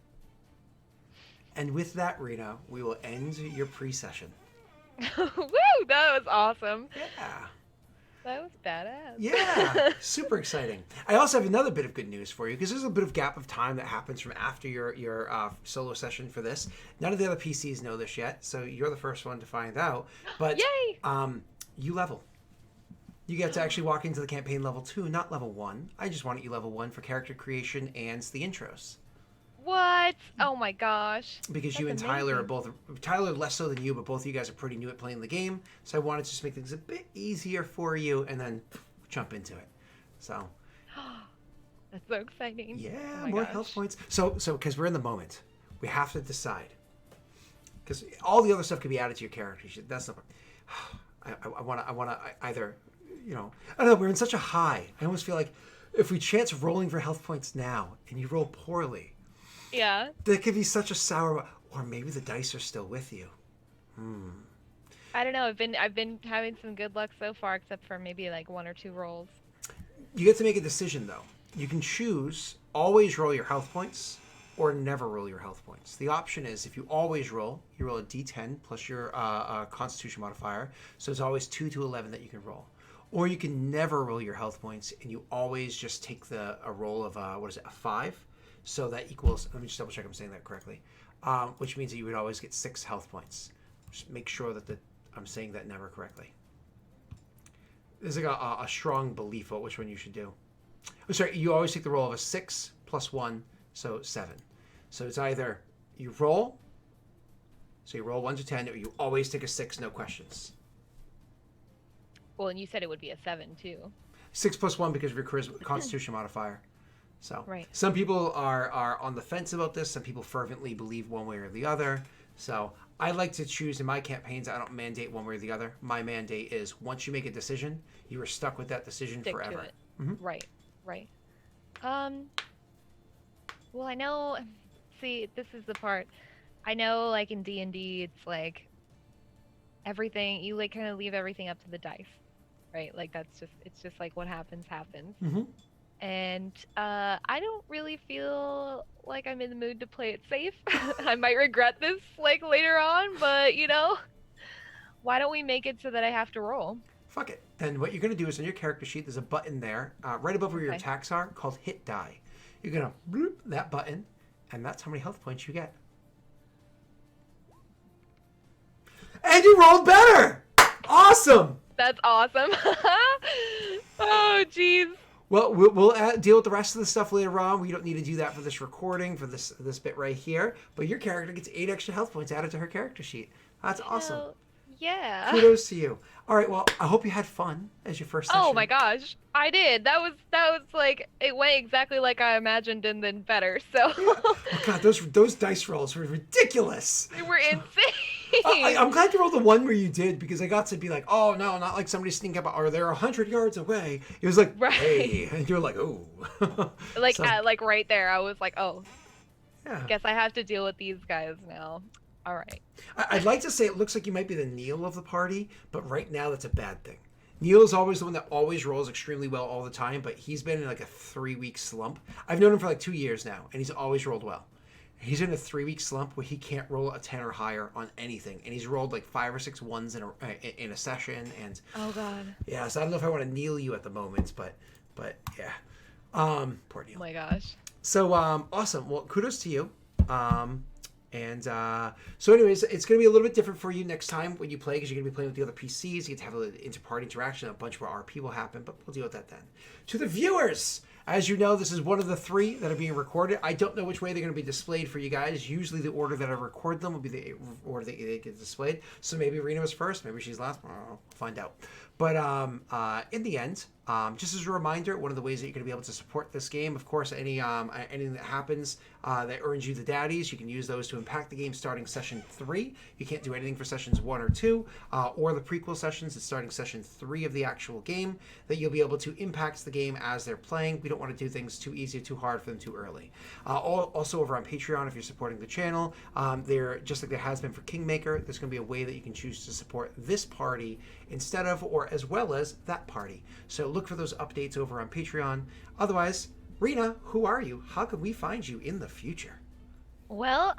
And with that, Rena, we will end your pre-session. Woo! That was awesome. Yeah. That was badass. Yeah, super exciting. I also have another bit of good news for you because there's a bit of gap of time that happens from after your solo session for this. None of the other PCs know this yet, so you're the first one to find out. But Yay! You level. You get to actually walk into the campaign level 2, not level 1. I just wanted you level 1 for character creation and the intros. What? Oh my gosh. Because you and Tyler are both... Tyler less so than you, but both of you guys are pretty new at playing the game. So I wanted to just make things a bit easier for you and then jump into it. So... That's so exciting. Yeah, oh more gosh. health points. So because we're in the moment, we have to decide. Because all the other stuff can be added to your character. That's not... I want to either... I don't know, we're in such a high. I almost feel like if we chance rolling for health points now and you roll poorly... Yeah. There could be such a sour... Or maybe the dice are still with you. I don't know. I've been having some good luck so far, except for maybe like 1 or 2 rolls. You get to make a decision, though. You can choose always roll your health points or never roll your health points. The option is if you always roll, you roll a d10 plus your constitution modifier. So it's always 2 to 11 that you can roll. Or you can never roll your health points and you always just take a roll of, a 5. So that equals, let me just double check I'm saying that correctly, which means that you would always get 6 health points. Just make sure that I'm saying that never correctly. There's like a strong belief about which one you should do. Oh, sorry, you always take the roll of a 6 plus 1, so 7. So it's either you roll, so you roll 1 to 10, or you always take a 6, no questions. Well, and you said it would be a 7 too. 6 plus 1 because of your charisma, constitution modifier. So right. Some people are on the fence about this. Some people fervently believe one way or the other. So I like to choose in my campaigns. I don't mandate one way or the other. My mandate is once you make a decision, you are stuck with that decision Stick forever. To it. Mm-hmm. Right. Well, I know. See, this is the part. I know, like in D&D, it's like everything. You like kind of leave everything up to the dice, right? Like it's just like what happens. Mm-hmm. And I don't really feel like I'm in the mood to play it safe. I might regret this like later on, but why don't we make it so that I have to roll? Fuck it. Then what you're going to do is on your character sheet, there's a button there, right above where your attacks are, called Hit Die. You're going to bloop that button, and that's how many health points you get. And you rolled better! Awesome! That's awesome. Oh, jeez. Well, we'll deal with the rest of the stuff later on. We don't need to do that for this recording, for this bit right here. But your character gets 8 extra health points added to her character sheet. That's awesome. Yeah. Kudos to you. All right, well, I hope you had fun as your first session. Oh my gosh, I did. That was like, it went exactly like I imagined and then better, so. Yeah. Oh god, those dice rolls were ridiculous. They were insane. I'm glad you rolled the one where you did, because I got to be like, oh no, not like somebody sneaking up, or they're 100 yards away. It was like, right. Hey, and you're like, oh. Like, like right there, I was like, oh. Yeah. Guess I have to deal with these guys now. All right. I'd like to say it looks like you might be the Neil of the party, but right now that's a bad thing. Neil is always the one that always rolls extremely well all the time, but he's been in like a 3-week slump. I've known him for like 2 years now, and he's always rolled well. He's in a 3-week slump where he can't roll a 10 or higher on anything, and he's rolled like 5 or 6 ones in a session. And oh god. Yeah, so I don't know if I want to Neil you at the moment, but yeah. Poor Neil. Oh my gosh. So awesome. Well, kudos to you. And so anyways, it's going to be a little bit different for you next time when you play, because you're going to be playing with the other PCs. You get to have an inter-party interaction, a bunch more RP will happen, but we'll deal with that then. To the viewers, As you know, this is one of the 3 that are being recorded. I don't know which way they're going to be displayed for you guys. Usually the order that I record them will be the order that they get displayed. So maybe Rena was first, maybe she's last. I'll find out. But in the end, just as a reminder, one of the ways that you're going to be able to support this game, of course, anything that happens that earns you the daddies, you can use those to impact the game starting session 3. You can't do anything for sessions 1 or 2, or the prequel sessions. It's starting session 3 of the actual game that you'll be able to impact the game as they're playing. We don't want to do things too easy or too hard for them too early. Also over on Patreon, if you're supporting the channel, there, just like there has been for Kingmaker, there's going to be a way that you can choose to support this party instead of or as well as that party. So look for those updates over on Patreon. Otherwise, Rena, who are you? How can we find you in the future? Well,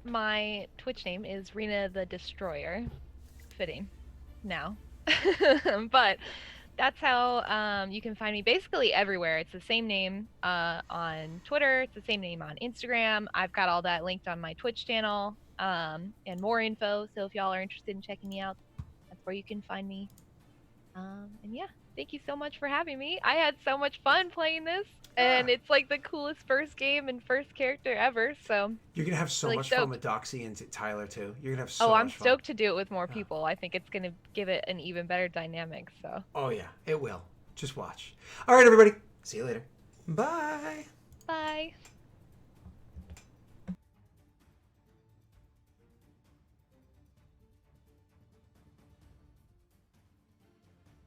my Twitch name is Rena the Destroyer. Fitting now. But that's how you can find me basically everywhere. It's the same name on Twitter. It's the same name on Instagram. I've got all that linked on my Twitch channel and more info. So if y'all are interested in checking me out, that's where you can find me. And yeah, thank you so much for having me. I had so much fun playing this, and it's like the coolest first game and first character ever. So you're gonna have so really much stoked. fun with Doxy and Tyler too. You're gonna have so I'm much fun. stoked to do it with more people. I think it's gonna give it an even better dynamic. So. Oh yeah, it will. Just watch. All right, everybody. See you later. Bye. Bye.